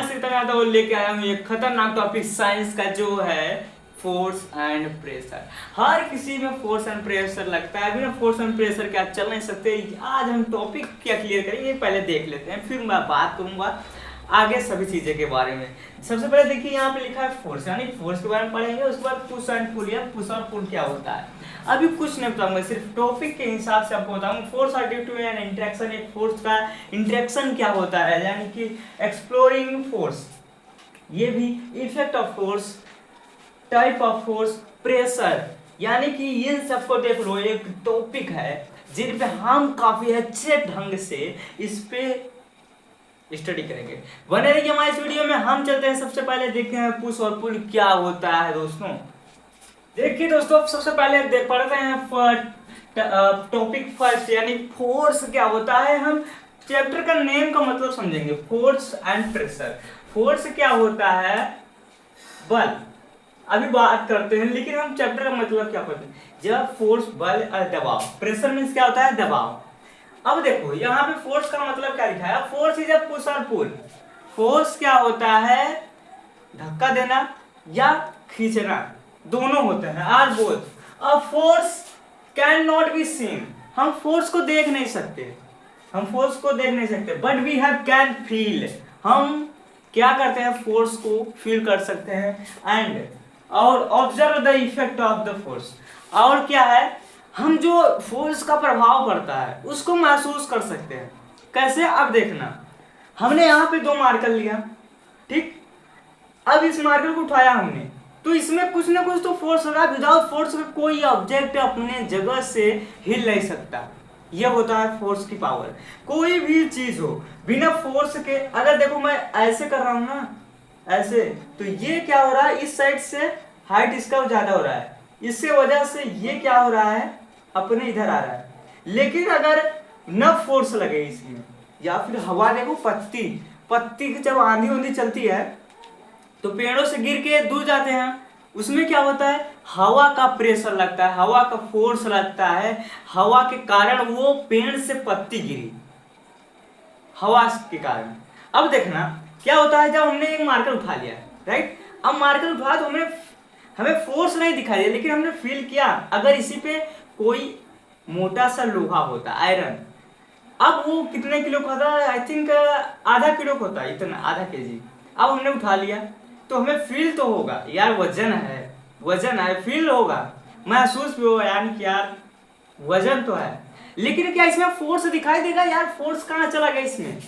सीता और लेके आया हूँ एक खतरनाक टॉपिक साइंस का जो है फोर्स एंड प्रेशर। हर किसी में फोर्स एंड प्रेशर लगता है, बिना फोर्स एंड प्रेशर के आप चल नहीं सकते। आज हम टॉपिक क्या क्लियर करेंगे, पहले देख लेते हैं, फिर मैं बात करूंगा आगे सभी चीजें के बारे में। सबसे पहले देखिए यहाँ पे लिखा है फोर्स, यानी फोर्स के बारे में पढ़ेंगे। उसके बाद पुश एंड पुल, या पुश और पुल क्या होता है अभी कुछ नहीं बताऊंगा, सिर्फ टॉपिक के हिसाब से आपको बताऊंगा। Forces are due to an interaction, एक फोर्स का इंटरेक्शन क्या होता है, यानी कि एक्सप्लोरिंग फोर्स, ये भी effect of force, type of force, pressure, यानी कि इन सबको देख लो। एक टॉपिक है जिन पे हम काफी अच्छे ढंग से इस पे स्टडी करेंगे। बने रहिए हमारे इस वीडियो में। हम चलते हैं, सबसे पहले देखते हैं पुश और पुल क्या होता है। दोस्तों देखिए दोस्तों, सबसे पहले पढ़ते हैं टॉपिक फर्स्ट, यानी फोर्स क्या होता है। हम चैप्टर का नेम का मतलब समझेंगे, फोर्स एंड प्रेशर। फोर्स क्या होता है, बल, अभी बात करते हैं, लेकिन हम चैप्टर का मतलब क्या पढ़ते हैं। जब फोर्स बल और दबाव, प्रेशर मीन्स क्या होता है, दबाव। अब देखो यहाँ पे फोर्स का मतलब क्या लिखा है, फोर्स इज अ पुश और पुल। फोर्स क्या होता है, धक्का देना या खींचना, दोनों होते हैं, are both. A force can not be seen, हम फोर्स को देख नहीं सकते, हम फोर्स को देख नहीं सकते, but we have can feel, हम क्या करते हैं, फोर्स को फील कर सकते हैं। एंड और observe the effect of the force, और क्या है, हम जो फोर्स का प्रभाव पड़ता है उसको महसूस कर सकते हैं। कैसे, अब देखना, हमने यहाँ पे दो मार्कर लिया, ठीक। अब इस मार्कर को उठाया हमने, तो इसमें कुछ ना कुछ तो फोर्स लगा। विदाउट फोर्स का कोई ऑब्जेक्ट अपने जगह से हिल नहीं सकता। यह होता है फोर्स की पावर। कोई भी चीज हो बिना फोर्स के, अगर देखो मैं ऐसे कर रहा हूं ना, ऐसे, तो ये क्या हो रहा है, इस साइड से हाइट इसका ज्यादा हो रहा है, इससे वजह से ये क्या हो रहा है, अपने इधर आ रहा है। लेकिन अगर न फोर्स लगे इसमें, या फिर हवा, देखो पत्ती की जब आंधी उंधी चलती है तो पेड़ों से गिर के दूर जाते हैं, उसमें क्या होता है, हवा का प्रेशर लगता है, हवा का फोर्स लगता है, हवा के कारण वो पेड़ से पत्ती गिरी, हवा के कारण। अब देखना क्या होता है, जब हमने एक मार्कर उठा लिया, राइट। अब मार्कर उठा तो हमें फोर्स नहीं दिखाई दिया, लेकिन हमने फील किया। अगर इसी पे कोई मोटा सा लोहा होता, आयरन, अब वो कितने किलो का होता है, आई थिंक आधा किलो का होता है, इतना आधा केजी। अब हमने उठा लिया तो हमें फील तो होगा, यार वजन है, फील होगा, महसूस भी होगा, यानी कि यार वजन तो है। लेकिन क्या इसमें फोर्स दिखाई देगा, यार फोर्स कहाँ चला गया, इसमें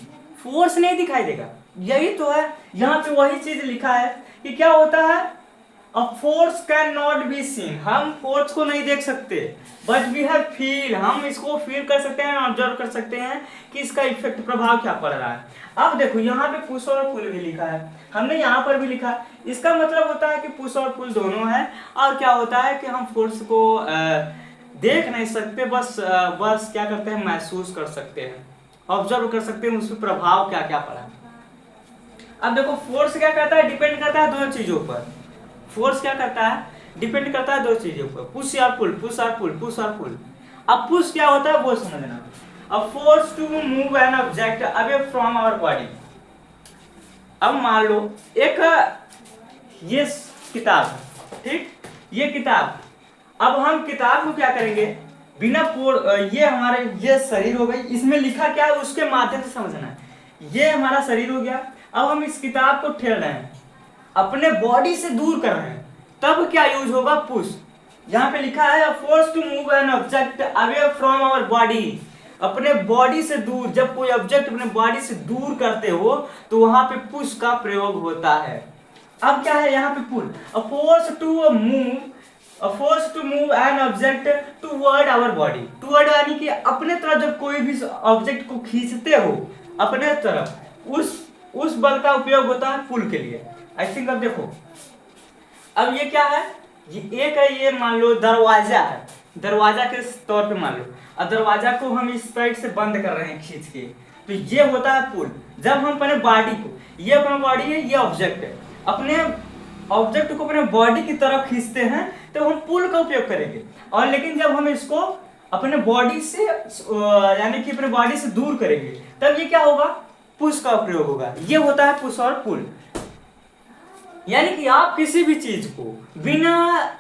फोर्स नहीं दिखाई देगा। यही तो है, यहाँ पे वही चीज लिखा है कि क्या होता है, अ force can not be seen, हम फोर्स को नहीं देख सकते, बट वी हैव फील, हम इसको फील कर सकते हैं, ऑब्जर्व कर सकते हैं कि इसका इफेक्ट, प्रभाव क्या पड़ रहा है। अब देखो यहाँ पे पुश और पुल भी लिखा है, हमने यहाँ पर भी लिखा, इसका मतलब होता है कि पुश और पुल दोनों है। और क्या होता है कि हम फोर्स को देख नहीं सकते, बस क्या करते हैं, महसूस कर सकते हैं, ऑब्जर्व कर सकते हैं, उसमें प्रभाव क्या क्या पड़ा। अब देखो फोर्स क्या करता है, डिपेंड करता है दो चीजों पर। फोर्स क्या करता है, डिपेंड करता है दो चीजों पर, पुश या पुल, पुश और पुल, पुश और पुल। अब पुश क्या होता है वो समझना, a force to move an object away from our body. अब मान लो एक ये किताब, ठीक, ये किताब, अब हम किताब को क्या करेंगे, बिना ये हमारे ये शरीर हो गई, इसमें लिखा क्या है उसके माध्यम से समझना है। ये हमारा शरीर हो गया, अब हम इस किताब को ठेल रहे हैं, अपने बॉडी से दूर कर रहे हैं, तब क्या यूज होगा, पुश। यहाँ पे लिखा है force to move an object away from our body, अपने बॉडी से दूर, जब कोई ऑब्जेक्ट अपने बॉडी से दूर करते हो तो वहां पे पुश का प्रयोग होता है। अब क्या है यहाँ पे pull, a force to move an object toward our body, toward यानी कि अपने तरफ, जब कोई भी ऑब्जेक्ट को खींचते हो अपने तरफ, उस बल का उपयोग होता है पुल के लिए। आई थिंक अब देखो, अब ये क्या है, ये एक है, ये मान लो दरवाजा है, दरवाजा के तौर पे मान लो, और दरवाजा को हम इस साइड से बंद कर रहे हैं खींच के, तो ये होता है पुल। जब हम अपने बॉडी को, ये अपना बॉडी है, ये ऑब्जेक्ट है, अपने ऑब्जेक्ट को अपने बॉडी की तरफ खींचते हैं तो हम पुल का उपयोग करेंगे। और लेकिन जब हम इसको अपने बॉडी से यानी कि अपने बॉडी से दूर करेंगे, तब ये क्या होगा, पुश का प्रयोग होगा। ये होता है पुश और पुल। यानी कि आप किसी भी चीज को बिना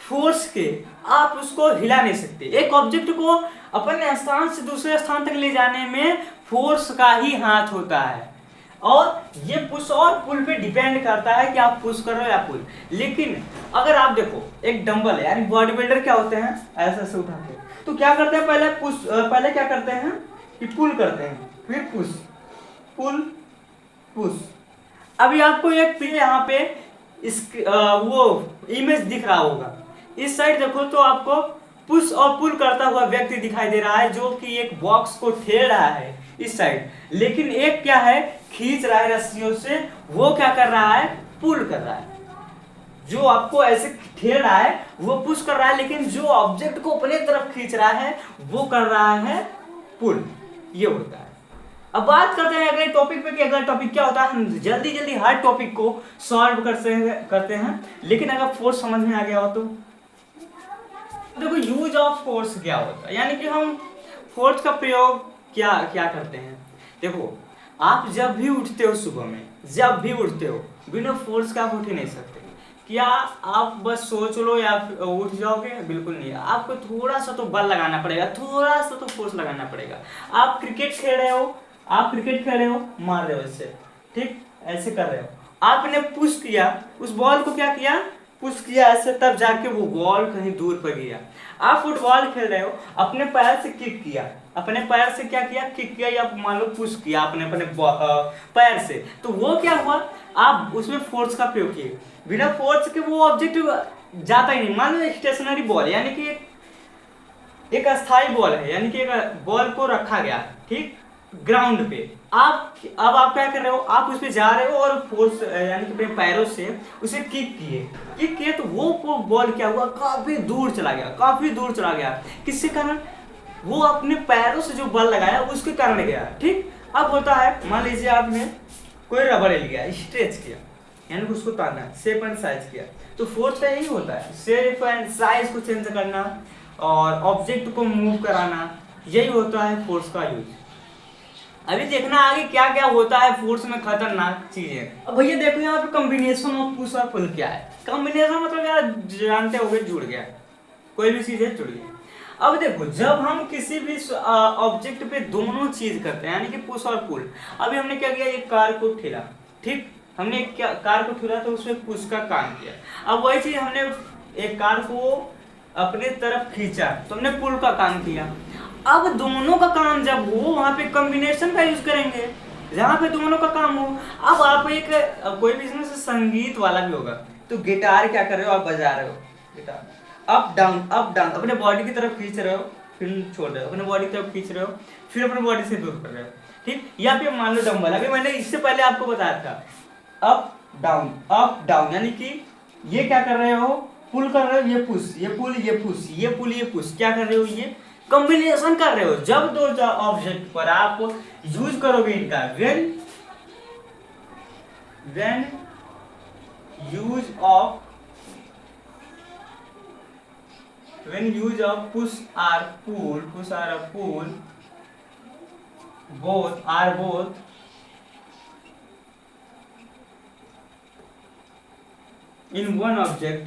फोर्स के आप उसको हिला नहीं सकते। एक ऑब्जेक्ट को अपने स्थान से दूसरे स्थान तक ले जाने में फोर्स का ही हाथ होता है, और ये पुश और पुल पे डिपेंड करता है कि आप पुश कर रहे हो या पुल। लेकिन अगर आप देखो एक डंबल है, यानी बॉडी बिल्डर क्या होते हैं, ऐसे से उठाते हैं, तो क्या करते हैं, पहले क्या करते हैं कि पुल करते हैं, फिर पुश, पुल पुश। अभी आपको एक यहाँ पे इस वो इमेज दिख रहा होगा, इस साइड देखो तो आपको पुश और पुल करता हुआ व्यक्ति दिखाई दे रहा है, जो कि एक बॉक्स को ठेल रहा है इस साइड। लेकिन एक क्या है, खींच रहा है रस्सियों से, वो क्या कर रहा है, पुल कर रहा है। जो आपको ऐसे ठेल रहा है वो पुश कर रहा है, लेकिन जो ऑब्जेक्ट को अपने तरफ खींच रहा है वो कर रहा है पुल। ये होता है। अब बात करते हैं अगले टॉपिक पे कि अगला टॉपिक क्या होता है। हम जल्दी जल्दी हर टॉपिक को सॉल्व करते हैं, लेकिन अगर फोर्स समझ में आ गया हो तो देखो यूज ऑफ फोर्स क्या होता है, यानी कि हम फोर्स का प्रयोग क्या क्या करते हैं। देखो आप जब भी उठते हो सुबह में, जब भी उठते हो, बिना फोर्स का आप उठ ही नहीं सकते। क्या आप बस सोच लो या उठ जाओगे, बिल्कुल नहीं। आपको थोड़ा सा तो बल लगाना पड़ेगा, थोड़ा सा तो फोर्स लगाना पड़ेगा। आप क्रिकेट खेल रहे हो, मार रहे हो इससे, ठीक ऐसे कर रहे हो, आपने पुश किया, उस बॉल को क्या किया, पुश किया ऐसे, तब जाके वो बॉल कहीं दूर पर गया। आप फुटबॉल खेल रहे हो, अपने पैर से किक किया, अपने पैर से क्या किया, किक किया, या मान लो पुश किया आपने अपने पैर से, तो वो क्या हुआ, आप उसमें फोर्स का प्रयोग किए। बिना फोर्स के वो ऑब्जेक्ट जाता ही नहीं। मान लो स्टेशनरी बॉल, यानी कि एक अस्थायी बॉल है, यानी कि एक बॉल को रखा गया, ठीक, ग्राउंड पे। अब आप क्या कर रहे हो, आप उस पे जा रहे हो और फोर्स यानी कि अपने पैरों से उसे किक किए तो वो बॉल क्या हुआ, काफी दूर चला गया। किसके कारण, वो अपने पैरों से जो बल लगाया उसके कारण गया, ठीक। अब होता है, मान लीजिए आपने कोई रबड़ ले लिया, स्ट्रेच किया, यानी कि उसको ताना, शेप एंड साइज किया, तो फोर्स का यही होता है, शेप एंड साइज को चेंज करना और ऑब्जेक्ट को मूव कराना, यही होता है फोर्स का यूज। अभी देखना आगे क्या क्या होता है फोर्स में, खतरनाक चीजें। अब भैया देखो यहाँ पे कॉम्बिनेशन ऑफ पुश और पुल क्या है। कॉम्बिनेशन मतलब यार जानते होगे, जुड़ गया, कोई भी चीज है जुड़ गया। अब देखो जब हम किसी भी ऑब्जेक्ट पे दोनों चीज करते हैं, यानी कि पुश और पुल। अभी हमने क्या किया, एक कार को ठेला, ठीक, हमने कार को ठेला तो उसमें पुश का काम किया। अब वही चीज हमने एक कार को अपने तरफ खींचा तो हमने पुल का काम किया। अब दोनों का काम जब हो, वहां पे कॉम्बिनेशन का यूज करेंगे, जहां पे दोनों का काम हो। अब आप एक कोई भी इसमें से संगीत वाला भी होगा, तो गिटार क्या कर रहे हो, आप बजा रहे हो गिटार, अप डाउन अपने बॉडी की तरफ खींच रहे हो, फिर छोड़ रहे हो, अपने बॉडी की तरफ खींच रहे हो, फिर अपने बॉडी से दूर कर रहे हो, ठीक। या फिर मान लो डंबल, अभी मैंने इससे पहले आपको बताया था, अप डाउन, यानी कि ये क्या कर रहे हो, पुल कर रहे हो, ये पुश, ये पुल, ये पुश, ये पुल, ये पुश, क्या कर रहे हो, ये कॉम्बिनेशन कर रहे हो। जब दो ऑब्जेक्ट पर आप यूज करोगे इनका, when use of push or pull, both in one object,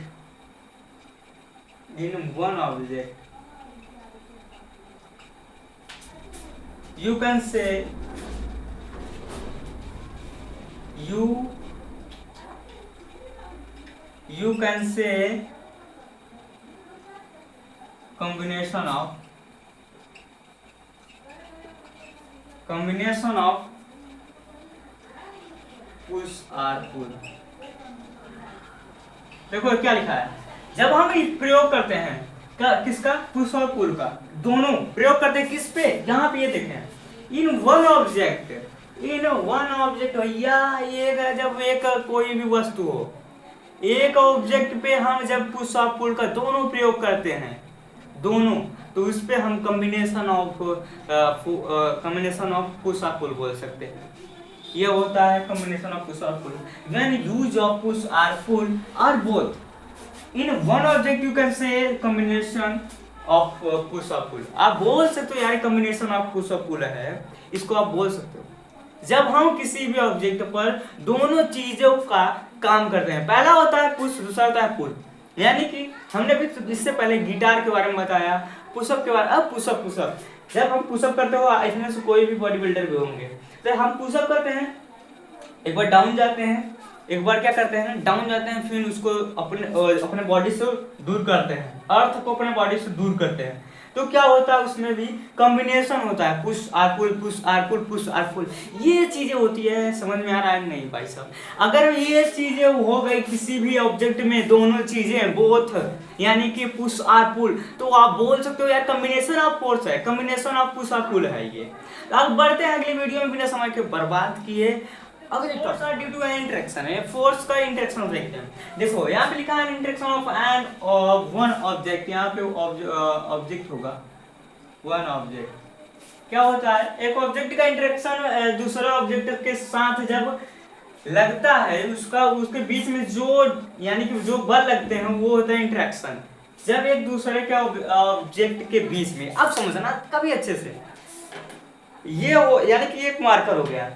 you can say combination of push or pull। देखो क्या लिखा है, जब हम प्रयोग करते हैं किसका, पुश और पुल का, दोनों प्रयोग करते हैं किस पे, यहाँ पे ये देखें, इन वन ऑब्जेक्ट भैया, ये जब एक कोई भी वस्तु हो, एक ऑब्जेक्ट पे हम जब पुश और पुल का दोनों प्रयोग करते हैं, दोनों, तो उस पे हम कॉम्बिनेशन ऑफ पुश और पुल बोल सकते हैं। ये होता है कॉम्बिनेशन ऑफ पुश और pull. When use of push और pull are both in one object, you can say combination of push और पुल। आप बोल सकते हो यार कॉम्बिनेशन ऑफ पुश और पुल है, इसको आप बोल सकते हो, जब हम किसी भी ऑब्जेक्ट पर दोनों चीजों का काम करते हैं। पहला होता है पुश, दूसरा होता है पुल। यानी कि हमने भी इससे पहले गिटार के बारे में बताया, पुशअप के बारे में। अब पुशअप जब हम पुशअप करते हो, इसमें से कोई भी बॉडी बिल्डर भी होंगे, तो हम पुशअप करते हैं, एक बार डाउन जाते हैं, एक बार क्या करते हैं डाउन जाते हैं, फिर उसको अपने बॉडी से दूर करते हैं, अर्थ को अपने बॉडी से दूर करते हैं। तो क्या होता है उसमें भी कॉम्बिनेशन होता है, push or pull, push or pull, push or pull, ये चीजें होती है। समझ में आ रहा है नहीं भाई साहब? अगर ये चीजें हो गई किसी भी ऑब्जेक्ट में, दोनों चीजें बोथ, यानी कि पुश आर पुल, तो आप बोल सकते हो यार कॉम्बिनेशन ऑफ फोर्स है, कॉम्बिनेशन ऑफ पुश आर पुल है ये। अब बढ़ते हैं अगली वीडियो में बिना समय के बर्बाद किए। अगले force are due to an interaction है, फोर्स का इंटरेक्शन देखते हैं। देखो यहाँ पे लिखा है interaction of an one object, यहाँ पे ऑब्जेक्ट होगा वन ऑब्जेक्ट। क्या होता है, एक ऑब्जेक्ट का इंटरेक्शन दूसरे ऑब्जेक्ट के साथ जब लगता है, उसके बीच में जो यानी कि जो बल लगते हैं वो होता है इंटरेक्शन। जब एक दूसरे के ऑब्जेक्ट के बीच में, अब समझना कभी अच्छे से, ये यानी कि एक मार्कर हो गया,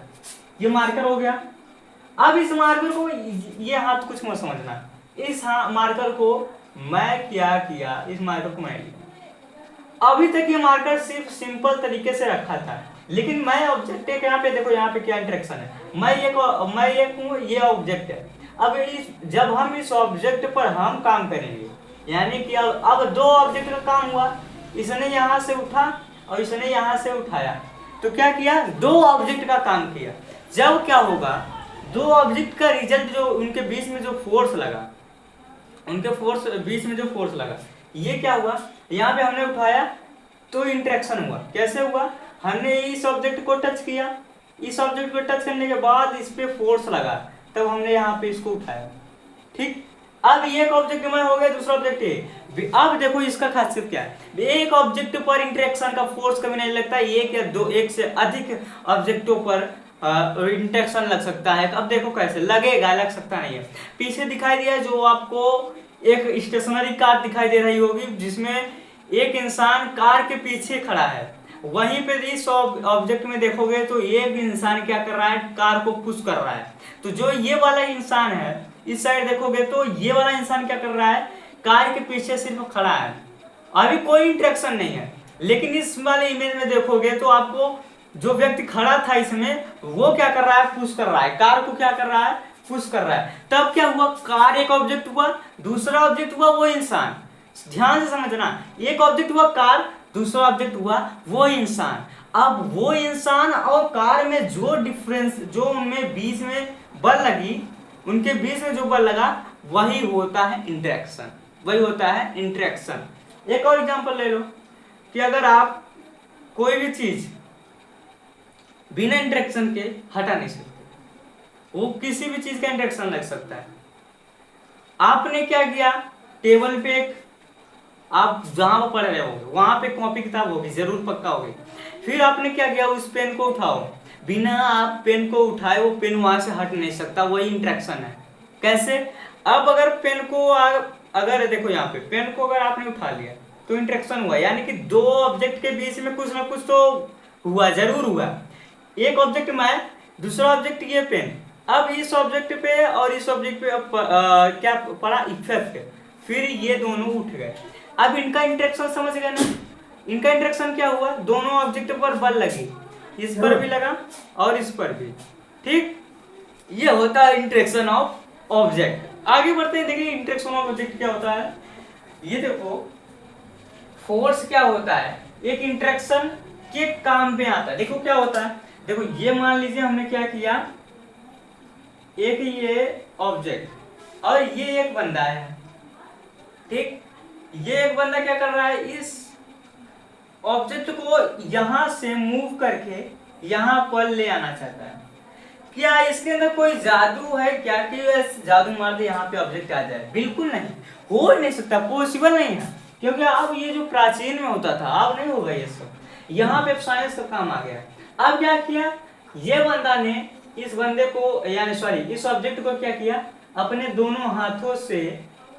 ये मार्कर हो गया। अब इस मार्कर को, ये हाथ कुछ मत समझना, इस मार्कर को मैं क्या किया, इस मार्कर को मैं लिया। अभी तक ये मार्कर सिर्फ सिंपल तरीके से रखा था, लेकिन मैं ऑब्जेक्ट एक, यहाँ पे देखो यहाँ पे क्या इंटरेक्शन है, मैं एक हूँ, ये ऑब्जेक्ट है। अब जब हम इस ऑब्जेक्ट पर हम काम करेंगे, यानी कि अब दो ऑब्जेक्ट का काम हुआ, इसने यहाँ से उठा और इसने यहाँ से उठाया, तो क्या किया, दो ऑब्जेक्ट का काम किया। जब क्या होगा, दो ऑब्जेक्ट का रिजल्ट, जो उनके बीच में जो फोर्स लगा, उनके बीच में जो फोर्स लगा, ये क्या हुआ, यहाँ पे हमने उठाया तो इंटरेक्शन हुआ। कैसे हुआ, हमने इस ऑब्जेक्ट को टच किया, इस ऑब्जेक्ट को टच करने के बाद इस पे फोर्स लगा, तब हमने यहाँ पे इसको उठाया। ठीक, अब एक ऑब्जेक्ट में हो गया, दूसरा ऑब्जेक्ट है। अब देखो इसका खासियत क्या है, एक ऑब्जेक्ट पर इंटरेक्शन का फोर्स कभी नहीं लगता, एक या दो, एक से अधिक ऑब्जेक्टों पर इंटरेक्शन लग सकता है। अब देखो कैसे लगेगा, लग सकता नहीं है। पीछे दिखाई दिया जो आपको एक स्टेशनरी कार दिखाई दे रही होगी, जिसमें एक इंसान कार के पीछे खड़ा है। वहीं पे इस ऑब्जेक्ट में देखोगे तो एक इंसान क्या कर रहा है, कार को पुश कर रहा है। तो जो ये वाला इंसान है, इस साइड देखोगे तो ये वाला इंसान क्या कर रहा है, कार के पीछे सिर्फ खड़ा है, अभी कोई इंटरेक्शन नहीं है। लेकिन इस वाले इमेज में देखोगे तो आपको जो व्यक्ति खड़ा था इसमें, वो क्या कर रहा है, पुश कर रहा है, कार को क्या कर रहा है, पुश कर रहा है। तब क्या हुआ, कार एक ऑब्जेक्ट हुआ, दूसरा ऑब्जेक्ट हुआ वो इंसान। ध्यान से समझना, एक ऑब्जेक्ट हुआ कार, दूसरा ऑब्जेक्ट हुआ वो इंसान। अब वो इंसान और कार में जो डिफरेंस, जो उनमें बीच में बल लगी, उनके बीच में जो बल लगा, वही होता है इंटरेक्शन, वही होता है इंटरेक्शन। एक और एग्जांपल ले लो कि अगर आप कोई भी चीज बिना इंटरेक्शन के हटा नहीं सकते, वो किसी भी चीज का इंटरेक्शन लग सकता है। आपने क्या किया, टेबल पे आप जहां पर पढ़ रहे होगे वहां पे कॉपी किताब होगी, जरूर पक्का होगी। फिर आपने क्या किया, उस पेन को उठाओ, बिना आप पेन को उठाए वो पेन वहां से हट नहीं सकता, वही इंटरेक्शन है। कैसे, अब अगर पेन को अगर देखो यहाँ पे पेन को अगर आपने उठा लिया तो इंटरेक्शन हुआ, यानी कि दो ऑब्जेक्ट के बीच में कुछ ना कुछ तो हुआ, जरूर हुआ। एक ऑब्जेक्ट में, दूसरा ऑब्जेक्ट ये पेन, अब इस ऑब्जेक्ट पे और इस ऑब्जेक्ट पे क्या पड़ा, इफेक्ट, फिर ये दोनों उठ गए। अब इनका इंटरेक्शन समझ गए ना, इनका इंटरेक्शन क्या हुआ, दोनों ऑब्जेक्ट पर बल लगी, इस पर भी लगा और इस पर भी। ठीक, ये होता है इंटरेक्शन ऑफ ऑब्जेक्ट। आगे बढ़ते हैं, देखिए इंटरेक्शन ऑफ ऑब्जेक्ट क्या होता है। ये देखो फोर्स क्या होता है, एक इंटरेक्शन के काम पे आता है। देखो क्या होता है, देखो ये मान लीजिए हमने क्या किया, एक ये ऑब्जेक्ट और ये एक बंदा है। ठीक, ये एक बंदा क्या कर रहा है, इस ऑब्जेक्ट को यहां से मूव करके यहां पर ले आना चाहता है। क्या इसके अंदर कोई जादू है क्या कि जादू मार दे यहाँ पे ऑब्जेक्ट आ जाए? बिल्कुल नहीं, हो नहीं सकता, पॉसिबल नहीं है। क्योंकि अब ये जो प्राचीन में होता था अब नहीं होगा ये सब, यहाँ पे साइंस का काम आ गया। अब क्या किया, ये बंदा ने इस बंदे को यानी सॉरी इस ऑब्जेक्ट को क्या किया, अपने दोनों हाथों से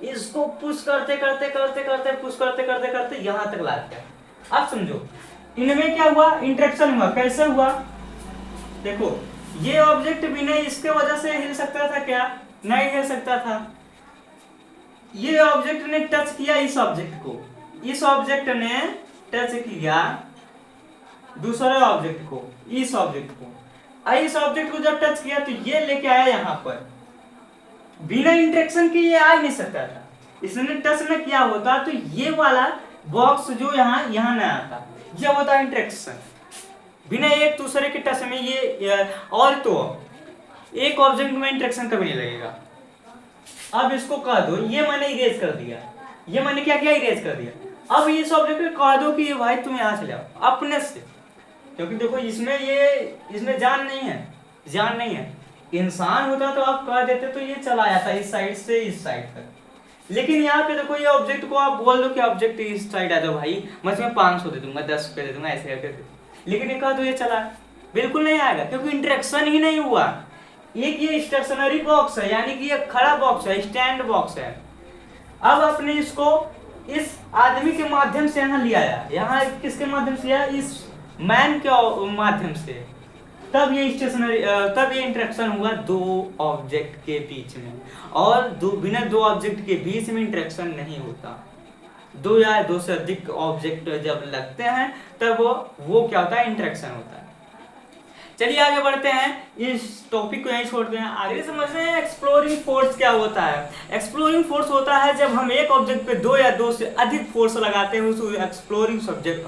इसको पुश करते करते करते करते पुश करते करते करते यहाँ तक ला दिया। अब समझो इनमें क्या हुआ, इंटरेक्शन हुआ। कैसे हुआ, देखो ये ऑब्जेक्ट बिना इसके वजह से हिल सकता था क्या? नहीं हिल सकता था। ये ऑब्जेक्ट ने टच किया इस ऑब्जेक्ट को, इस ऑब्जेक्ट ने टच किया दूसरे ऑब्जेक्ट को, इस ऑब्जेक्ट को, इस ऑब्जेक्ट को जब टच किया तो ये लेके आया यहाँ पर, बिना इंटरेक्शन के ये आ ही नहीं सकता था। इसने टच न किया होता तो ये वाला बॉक्स जो यहाँ न आता, ये होता इंटरेक्शन। बिना एक दूसरे के टच में ये और तो एक ऑब्जेक्ट में इंटरेक्शन कभी नहीं लगेगा। अब इसको कह दो, ये मैंने इरेज कर दिया, ये मैंने क्या किया, इरेज कर दिया। अब इस ऑब्जेक्ट को कह दो कि ये भाई तुम यहाँ से जाओ अपने से, क्योंकि देखो इसमें जान नहीं है, जान नहीं है। इंसान होता तो आप कह देते तो ये चला जाता इस साइड से इस साइड तक, लेकिन यहाँ पे देखो ये ऑब्जेक्ट को आप बोल दो कि ऑब्जेक्ट इस साइड आ जाओ भाई, मैं तुम्हें 500 दे दूंगा, 10 रुपये दे दूंगा, ऐसे करके, लेकिन ये कह दो ये चला, बिल्कुल नहीं आएगा, क्योंकि इंटरेक्शन ही नहीं हुआ। एक ये स्टेशनरी बॉक्स है, यानी कि ये खड़ा बॉक्स है, स्टैंड बॉक्स है। अब आपने इसको इस आदमी के माध्यम से यहाँ लिया है, यहाँ किसके माध्यम से आया, इस मैन के माध्यम से, तब ये स्टेशनरी, तब ये इंटरेक्शन हुआ दो ऑब्जेक्ट के बीच में। और बिना दो ऑब्जेक्ट के बीच में इंटरेक्शन नहीं होता। दो या दो से अधिक ऑब्जेक्ट जब लगते हैं तब वो क्या होता है, इंटरेक्शन होता है। चलिए आगे बढ़ते हैं, इस टॉपिक को यहीं छोड़ते हैं, आगे समझते हैं एक्सप्लोरिंग फोर्स क्या होता है। एक्सप्लोरिंग फोर्स होता है जब हम एक ऑब्जेक्ट पे दो या दो से अधिक फोर्स लगाते हैं, उसको एक्सप्लोरिंग सब्जेक्ट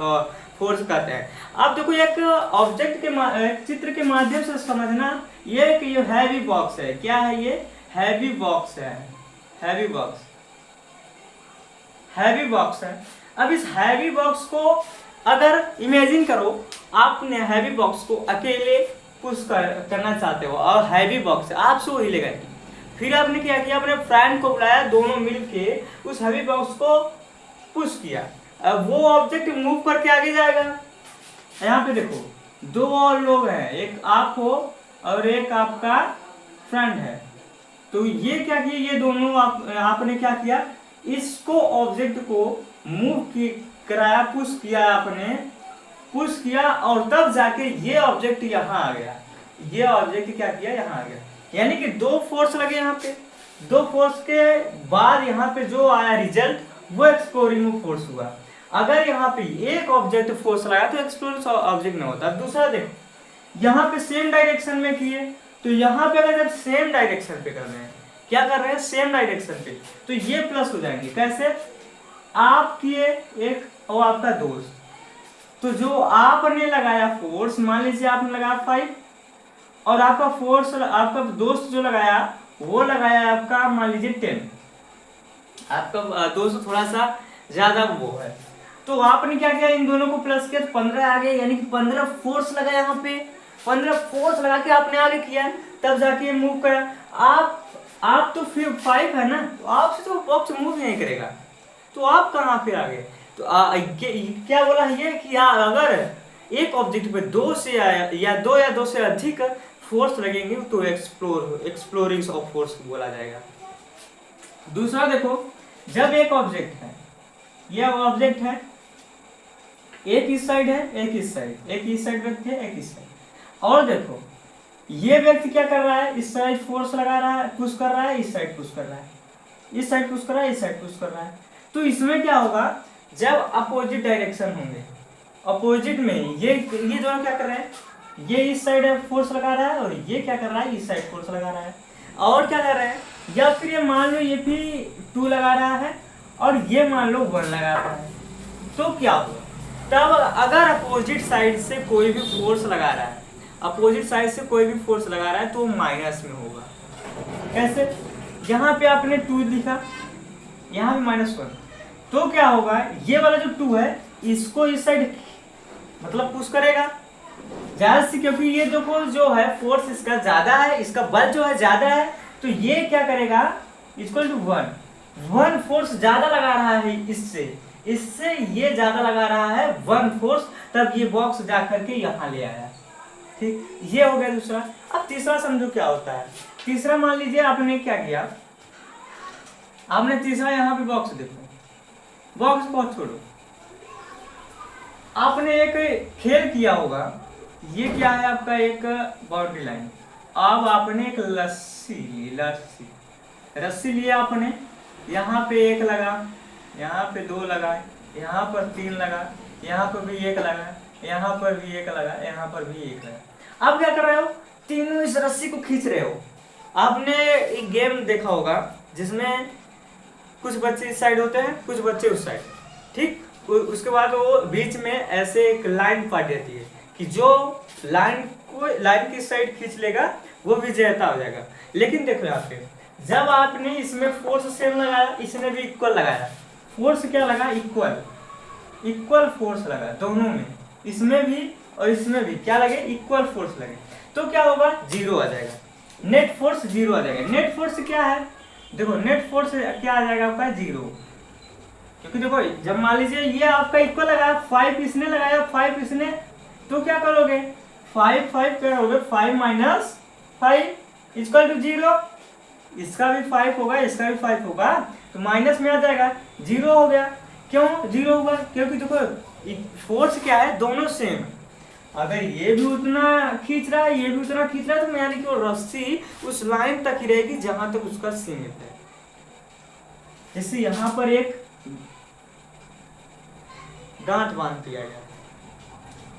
फोर्स कहते हैं। अब देखो एक ऑब्जेक्ट के चित्र के माध्यम से समझना, ये हैवी बॉक्स है, क्या है ये, हैवी बॉक्स है, हैवी बॉक्स, हैवी बॉक्स है। अब इस हैवी बॉक्स को अगर इमेजिन करो, आपने हैवी बॉक्स को अकेले पुश करना चाहते हो और हैवी बॉक्स है, आपसे वो हिलेगा नहीं। फिर आपने क्या किया, अपने फ्रेंड को बुलाया, दोनों मिलके उस हैवी बॉक्स को पुश किया। अब वो ऑब्जेक्ट मूव करके आगे जाएगा। यहाँ पे देखो दो और लोग हैं, एक आप हो और एक आपका फ्रेंड है, तो ये क्या किया, ये दोनों आपने क्या किया, इसको ऑब्जेक्ट को मूव कराया, पुश किया, आपने पुश किया और तब जाके ये ऑब्जेक्ट यहाँ आ गया। ये ऑब्जेक्ट क्या किया, यहाँ आ गया, यानी कि दो फोर्स लगे यहाँ पे, दो फोर्स के बाद यहाँ पे जो आया रिजल्ट वो एक्सप्लोरिंग फोर्स हुआ। अगर यहाँ पे एक ऑब्जेक्ट फोर्स लगा तो एक्सप्लोरिंग ऑब्जेक्ट नहीं होता। दूसरा देखो, यहाँ पे सेम डायरेक्शन में किए, तो यहाँ पे अगर जब सेम डायरेक्शन पे कर रहे हैं, क्या कर रहे हैं, सेम डायरेक्शन पे, तो ये प्लस हो जाएंगे। कैसे, आप किए एक और आपका दोस्त, तो जो आपने लगाया फोर्स, मान लीजिए आपने लगाया 5 और आपका फोर्स, आपका दोस्त जो लगाया वो लगाया आपका मान लीजिए 10, आपका दोस्त थोड़ा सा ज्यादा वो है, तो आपने क्या किया, इन दोनों को प्लस किया तो 15 आ गए, यानी कि 15 फोर्स लगा यहाँ पे, 15 फोर्स लगा के आपने आगे किया, तब जाके मूव करा। आप तो फिर 5 है ना, तो आपसे तो बॉक्स मूव नहीं करेगा, तो आप कहाँ पे आ गए। तो क्या बोला ये कि अगर एक ऑब्जेक्ट पे दो या दो से अधिक फोर्स लगेंगे तो एक्सप्लोरिंग ऑफ फोर्स बोला जाएगा। दूसरा देखो, जब एक ऑब्जेक्ट है, यह ऑब्जेक्ट है, एक इस साइड है, एक इस साइड, एक इस साइड व्यक्ति है, एक इस साइड, और देखो ये व्यक्ति क्या कर रहा है, इस साइड फोर्स लगा रहा है, पुश कर रहा है, इस साइड पुश कर रहा है, इस साइड पुश कर रहा है, इस साइड पुश कर रहा है। तो इसमें क्या होगा, जब अपोजिट डायरेक्शन होंगे, अपोजिट में ये दोनों क्या कर रहे हैं, ये इस साइड फोर्स लगा रहा है और ये क्या कर रहा है, इस साइड फोर्स लगा रहा है, और क्या कर रहे हैं, या फिर ये मान लो ये भी 2 लगा रहा है और ये मान लो 1 लगा रहा है, तो क्या होगा, तब अगर अपोजिट साइड से कोई भी फोर्स लगा रहा है, अपोजिट साइड से कोई भी फोर्स लगा रहा है तो माइनस में होगा। कैसे, यहाँ पे आपने 2 लिखा, यहाँ पे -1, तो क्या होगा, ये वाला जो 2 है इसको इस साइड मतलब पुश करेगा ज्यादा से, क्योंकि ये देखो जो है फोर्स इसका ज्यादा है, इसका बल जो है ज्यादा है, तो ये क्या करेगा, इक्वल टू 1 फोर्स ज्यादा लगा रहा है, इससे ये ज्यादा लगा रहा है 1 फोर्स, तब ये बॉक्स जा करके यहाँ ले आया। ठीक, ये हो गया दूसरा। अब तीसरा समझो क्या होता है। तीसरा मान लीजिए आपने क्या किया, आपने तीसरा यहाँ पे बॉक्स देखो, बॉक्स बहुत छोड़ो, आपने एक खेल किया होगा, ये क्या है आपका एक बाउंड्री लाइन। अब आपने एक रस्सी लिया आपने, यहाँ पे एक लगा, यहाँ पे दो लगा, यहाँ पर तीन लगा, यहाँ पर भी एक लगा, यहाँ पर भी एक लगा, यहाँ पर भी एक लगा। अब क्या कर रहे हो, तीनों इस रस्सी को खींच रहे हो। आपने एक गेम देखा होगा जिसमें कुछ बच्चे इस साइड होते हैं, कुछ बच्चे उस साइड, ठीक। उसके बाद वो बीच में ऐसे एक लाइन पाट जाती है कि जो लाइन की साइड खींच लेगा वो विजेता हो जाएगा। लेकिन देखो यहाँ पे जब आपने इसमें फोर्स सेम लगाया, इसने भी इक्वल लगाया, फोर्स क्या लगा, इक्वल फोर्स लगा दोनों में, इसमें भी और इसमें भी क्या लगे, इक्वल फोर्स लगे, तो क्या होगा, जीरो आ जाएगा, नेट फोर्स जीरो आ जाएगा। नेट फोर्स क्या है, देखो नेट फोर्स क्या आ जाएगा आपका, जीरो। क्योंकि देखो जब मान लीजिए ये आपका इक्वल लगाया, 5 इसने लगाया, 5 इसने, तो क्या करोगे, 5 करोगे, 5 माइनस 5 इक्वल टू 0। इसका भी 5 होगा, इसका भी 5 होगा, तो माइनस में आ जाएगा, 0 हो गया। क्यों 0 होगा, क्योंकि देखो फोर्स क्या है, दोनों सेम। अगर ये भी उतना खींच रहा है, ये भी उतना खींच रहा है, तो यानी कि वो रस्सी उस लाइन तक ही रहेगी जहां तक उसका सीमित है। जैसे यहाँ पर एक गांठ बांध दिया गया,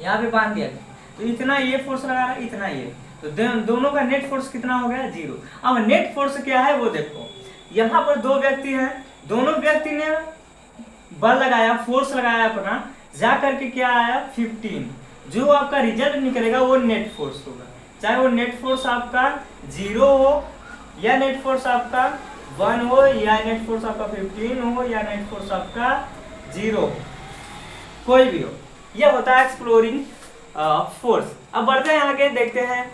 यहाँ पे बांध दिया गया, तो इतना ये फोर्स लगा है, इतना ये, तो दोनों का नेट फोर्स कितना हो गया, 0। अब नेट फोर्स क्या है वो देखो, यहाँ पर दो व्यक्ति हैं, दोनों व्यक्ति ने बल लगाया, फोर्स लगाया अपना, जा करके क्या आया, 15। जो आपका रिजल्ट निकलेगा वो नेट फोर्स होगा, चाहे वो नेट फोर्स आपका 0 हो, या नेट फोर्स आपका 1 हो, या नेट फोर्स आपका 15 हो, या नेट फोर्स आपका 0 हो, कोई भी हो। यह होता है एक्सप्लोरिंग फोर्स। अब बढ़ते हैं आगे, देखते हैं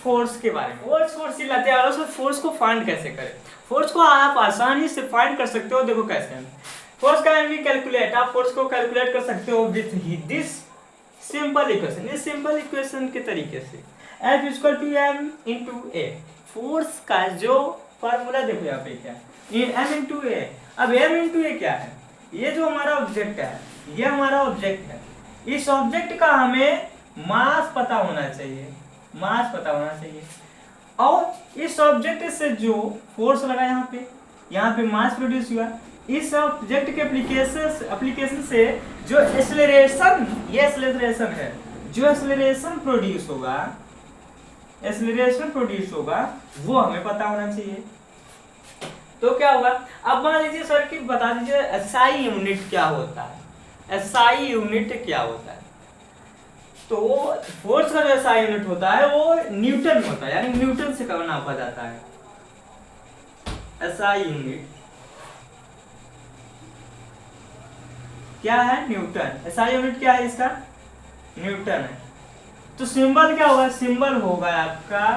फोर्स के बारे में। फोर्स चिल्लाते हैं, और फोर्स को फाइंड कैसे करें। फोर्स को आप आसानी से फाइंड कर सकते हो, देखो कैसे। फोर्स कैन बी कैलकुलेट, आप फोर्स को कैलकुलेट कर सकते हो विथ दिस सिंपल इक्वेशन, इस सिंपल इक्वेशन के तरीके से, F equal to m into A. Force का जो फॉर्मूला देखो यहाँ पे क्या है, m इंटू ए। अब m इंटू ए क्या है, ये जो हमारा ऑब्जेक्ट है, ये हमारा ऑब्जेक्ट है, इस ऑब्जेक्ट का हमें मास पता होना चाहिए, मास पता होना चाहिए। और इस ऑब्जेक्ट से जो फोर्स लगा यहाँ पे मास प्रोड्यूस हुआ, इस ऑब्जेक्ट के एप्लीकेशन से जो एक्सेलरेशन, ये एक्सेलरेशन है, जो एक्सेलरेशन प्रोड्यूस होगा वो हमें पता होना चाहिए। तो क्या होगा, अब मान लीजिए सर कि बता दीजिए एसआई यूनिट क्या होता है, एसआई यूनिट क्या होता है। तो फोर्स का जो एसआई यूनिट होता है वो न्यूटन होता है, यानी न्यूटन से नापा जाता है एसआई यूनिट। क्या है, न्यूटन। एसआई यूनिट क्या है इसका, न्यूटन है। तो सिंबल क्या होगा, सिंबल होगा आपका,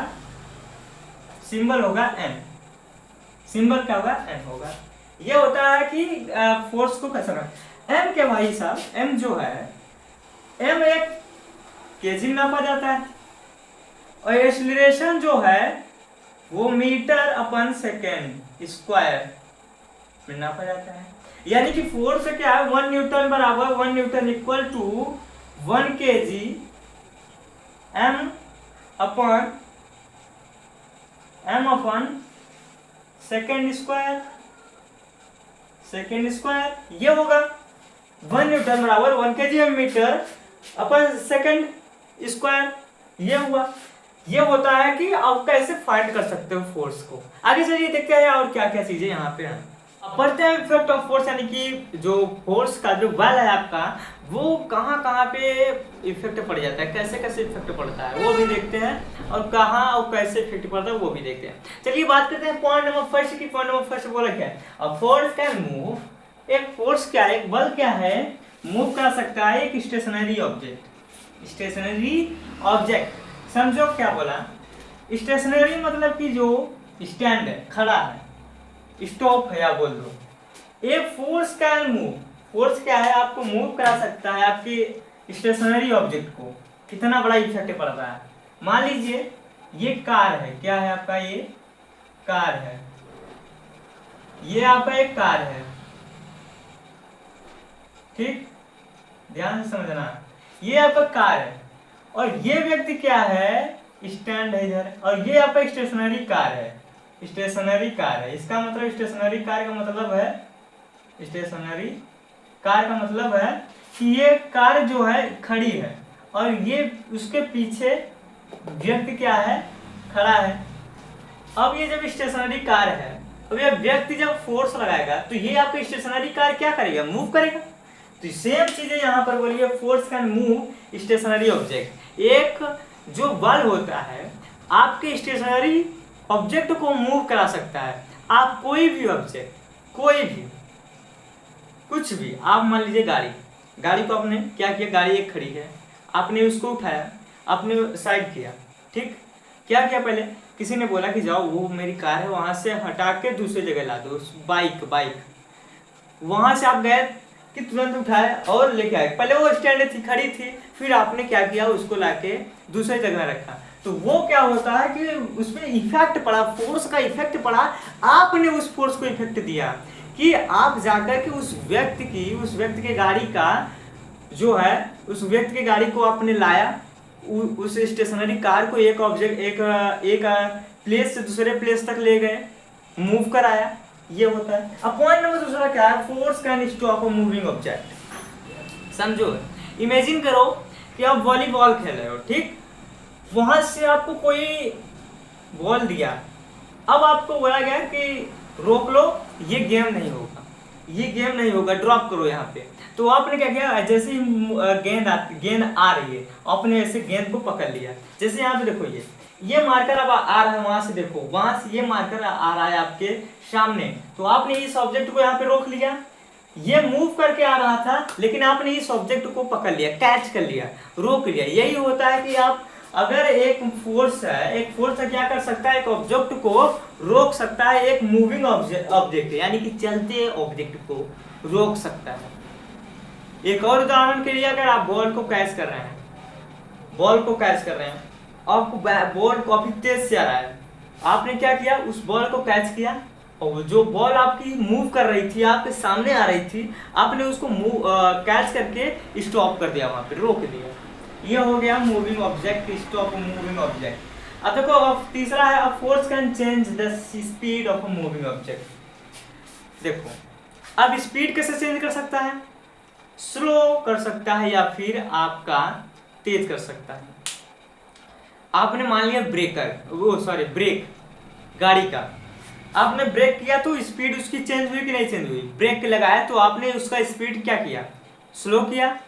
सिंबल होगा एन, सिंबल क्या होगा, एन होगा। ये होता है कि फोर्स को कैसे करना। एम के भाई साहब, एम जो है, एम एक केजी में नापा जाता है, और एक्सीलरेशन जो है वो मीटर अपन सेकेंड स्क्वायर में नापा जाता है। यानी कि फोर्स क्या है, 1 न्यूटन बराबर 1 newton equal to 1 kg m upon second square, ये होगा 1 न्यूटन बराबर 1 kg metre upon second square, ये हुआ। ये होता है कि आप कैसे फाइंड कर सकते हो फोर्स को। आगे चलिए देखते हैं और क्या क्या चीजें यहाँ पे हैं। पढ़ते हैं इफेक्ट ऑफ फोर्स, यानी कि जो फोर्स का जो बल है आपका वो कहाँ कहाँ पे इफेक्ट पड़ जाता है, कैसे कैसे इफेक्ट पड़ता है वो भी देखते हैं, और कहाँ और कैसे इफेक्ट पड़ता है वो भी देखते हैं। चलिए बात करते हैं पॉइंट नंबर फर्स्ट की। पॉइंट नंबर फर्स्ट बोला क्या है, अब फोर्स कैन मूव, एक फोर्स क्या है, एक बल क्या है, मूव कर सकता है एक स्टेशनरी ऑब्जेक्ट। स्टेशनरी ऑब्जेक्ट समझो क्या बोला, स्टेशनरी मतलब कि जो स्टैंड है, खड़ा है, स्टॉप है या बोल दो। एक फोर्स कैन मूव, फोर्स क्या है, आपको मूव करा सकता है आपके स्टेशनरी ऑब्जेक्ट को। कितना बड़ा इफेक्ट पड़ता है, मान लीजिए ये कार है, क्या है आपका, ये कार है, ये आपका एक कार है, ठीक, ध्यान से समझना, ये आपका कार है, और ये व्यक्ति क्या है, स्टैंड है इधर, और ये आपका स्टेशनरी कार है, स्टेशनरी कार है। इसका मतलब स्टेशनरी कार का मतलब है, स्टेशनरी कार का मतलब है कि ये कार जो है खड़ी है और ये उसके पीछे व्यक्ति क्या है, खड़ा है। अब ये जब स्टेशनरी कार है, अब ये व्यक्ति जब फोर्स लगाएगा तो ये आपका स्टेशनरी कार क्या करेगा, मूव करेगा। तो सेम चीजें यहाँ पर बोलिए, force can move stationary object. एक जो बल होता है आपके स्टेशनरी ऑब्जेक्ट को मूव करा सकता है। आप कोई भी ऑब्जेक्ट, कोई भी कुछ भी, आप मान लीजिए गाड़ी को आपने क्या किया, गाड़ी एक खड़ी है, आपने उसको उठाया, आपने साइड किया, ठीक, क्या किया, पहले किसी ने बोला कि जाओ वो मेरी कार है वहां से हटा के दूसरी जगह ला दो, बाइक वहां से आप गए कि तुरंत उठाए और लेके आए। पहले वो स्टैंड थी, खड़ी थी, फिर आपने क्या किया, उसको लाके दूसरी जगह रखा। तो वो क्या होता है कि उसमें इफेक्ट पड़ा, फोर्स का इफेक्ट पड़ा, आपने उस फोर्स को इफेक्ट दिया कि आप जाकर के उस व्यक्ति के गाड़ी का जो है, उस व्यक्ति के गाड़ी को आपने लाया, उस स्टेशनरी कार को एक प्लेस से दूसरे प्लेस तक ले गए, मूव कराया, ये होता है। अब पॉइंट नंबर दूसरा क्या है, force can stop a moving object. समझो, इमेजिन करो कि आप वॉलीबॉल खेल रहे हो, ठीक, वहां से आपको कोई बॉल दिया, अब आपको बोला गया कि रोक लो, ये गेम नहीं होगा, ड्रॉप करो यहाँ पे। तो आपने क्या किया, जैसे ही गेंद आ रही है, आपने ऐसे गेंद को पकड़ लिया। जैसे यहाँ पे देखो, ये मार्कर अब आ रहा है, वहां से देखो, वहां से ये मार्कर आ रहा है आपके सामने, तो आपने इस ऑब्जेक्ट को यहाँ पे रोक लिया। ये मूव करके आ रहा था, लेकिन आपने इस ऑब्जेक्ट को पकड़ लिया, कैच कर लिया, रोक लिया। यही होता है कि आप अगर एक फोर्स है क्या कर सकता है, एक ऑब्जेक्ट को रोक सकता है, एक मूविंग ऑब्जेक्ट यानी कि चलते ऑब्जेक्ट को रोक सकता है। एक और उदाहरण के लिए, अगर आप बॉल को कैच कर रहे हैं, आपको बॉल काफी तेज से आ रहा है, आपने क्या किया, उस बॉल को कैच किया, और जो बॉल आपकी मूव कर रही थी, आपके सामने आ रही थी, आपने उसको कैच करके स्टॉप कर दिया, वहां पे रोक दिया। ये हो गया moving object, stop moving object. अब देखो, अब तीसरा है, अब force can change the speed of a moving object. देखो, अब स्पीड कैसे चेंज कर सकता है, स्लो कर सकता है या फिर आपका तेज कर सकता है। आपने मान लिया ब्रेक गाड़ी का, आपने ब्रेक किया तो स्पीड उसकी चेंज हुई कि नहीं चेंज हुई, ब्रेक लगाया तो आपने उसका स्पीड क्या किया, स्लो किया।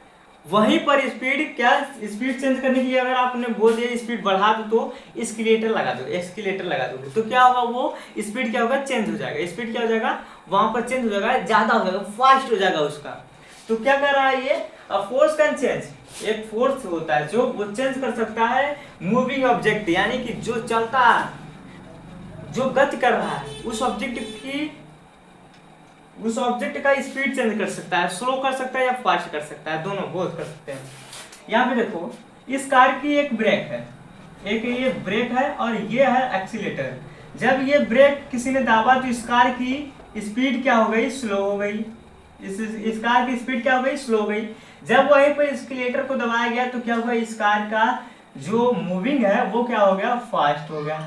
वहीं पर स्पीड चेंज करने के लिए अगर आपने बोल दिया स्पीड बढ़ा दो तो एस्केलेटर लगा दो तो क्या होगा, वो स्पीड क्या होगा, चेंज हो जाएगा। स्पीड क्या हो जाएगा, वहां पर चेंज हो जाएगा, ज्यादा हो जाएगा, फास्ट हो जाएगा उसका। तो क्या कर रहा है ये, फोर्स कैन चेंज। एक फोर्स होता है जो वो चेंज कर सकता है मूविंग ऑब्जेक्ट, यानी कि जो चलता, जो गति कर रहा है, उस ऑब्जेक्ट का स्पीड चेंज कर सकता है, स्लो कर सकता है या फास्ट कर सकता है, दोनों बहुत कर सकते हैं। यहाँ पे देखो, इस कार की एक ब्रेक है, ये ब्रेक है और ये है एक्सीलेटर। जब ये ब्रेक किसी ने दाबा तो इस कार की स्पीड क्या हो गई, स्लो हो गई। इस कार की स्पीड क्या हो गई, स्लो हो गई। जब वहीं पर एक्सीलेटर को दबाया गया तो क्या हुआ, इस कार का जो मूविंग है वो क्या हो गया, फास्ट हो गया।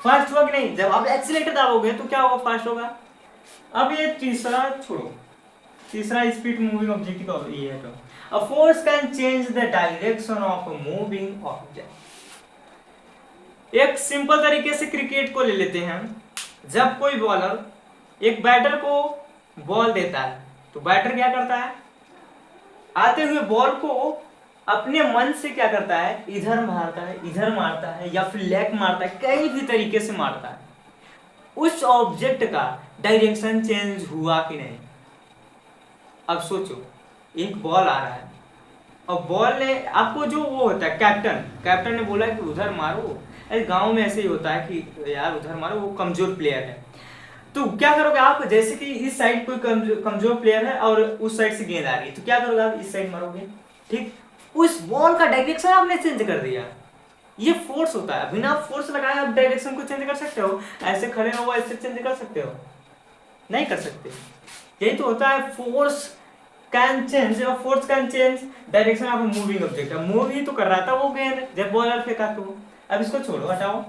फास्ट हुआ कि नहीं, जब आप एक्सीलेटर दबाओगे तो क्या होगा, फास्ट होगा। अब ये तीसरा छोड़ो, तीसरा स्पीड मूविंग ऑब्जेक्ट का ये है। तो अ force can change the direction of a moving object. एक सिंपल तरीके से क्रिकेट को ले लेते हैं। जब कोई बॉलर एक बैटर को बॉल देता है तो बैटर क्या करता है, आते हुए बॉल को अपने मन से क्या करता है, इधर मारता है या फिर लेग मारता है, कई भी तरीके से मारता है। उस ऑब्जेक्ट का डायरेक्शन चेंज हुआ कि नहीं। अब सोचो, एक बॉल आ रहा है और बॉल ने आपको, जो वो होता है कैप्टन ने बोला कि उधर मारो। गांव में ऐसे ही होता है कि यार उधर मारो, वो कमजोर प्लेयर है। तो क्या करोगे आप, जैसे कि इस साइड कोई कमजोर प्लेयर है और उस साइड से गेंद आ रही है, तो क्या करोगे आप, इस साइड मारोगे, ठीक। उस बॉल का डायरेक्शन आपने चेंज कर दिया। ये फोर्स होता है, बिना फोर्स लगाए आप डायरेक्शन को चेंज कर सकते हो, ऐसे खड़े रहो ऐसे चेंज कर सकते हो, नहीं कर सकते। यही तो होता है force can change, force can change direction of moving object. Move ही तो कर रहा था वो गेंद जब बॉलर फेंका तो। अब इसको छोड़ो, हटाओ।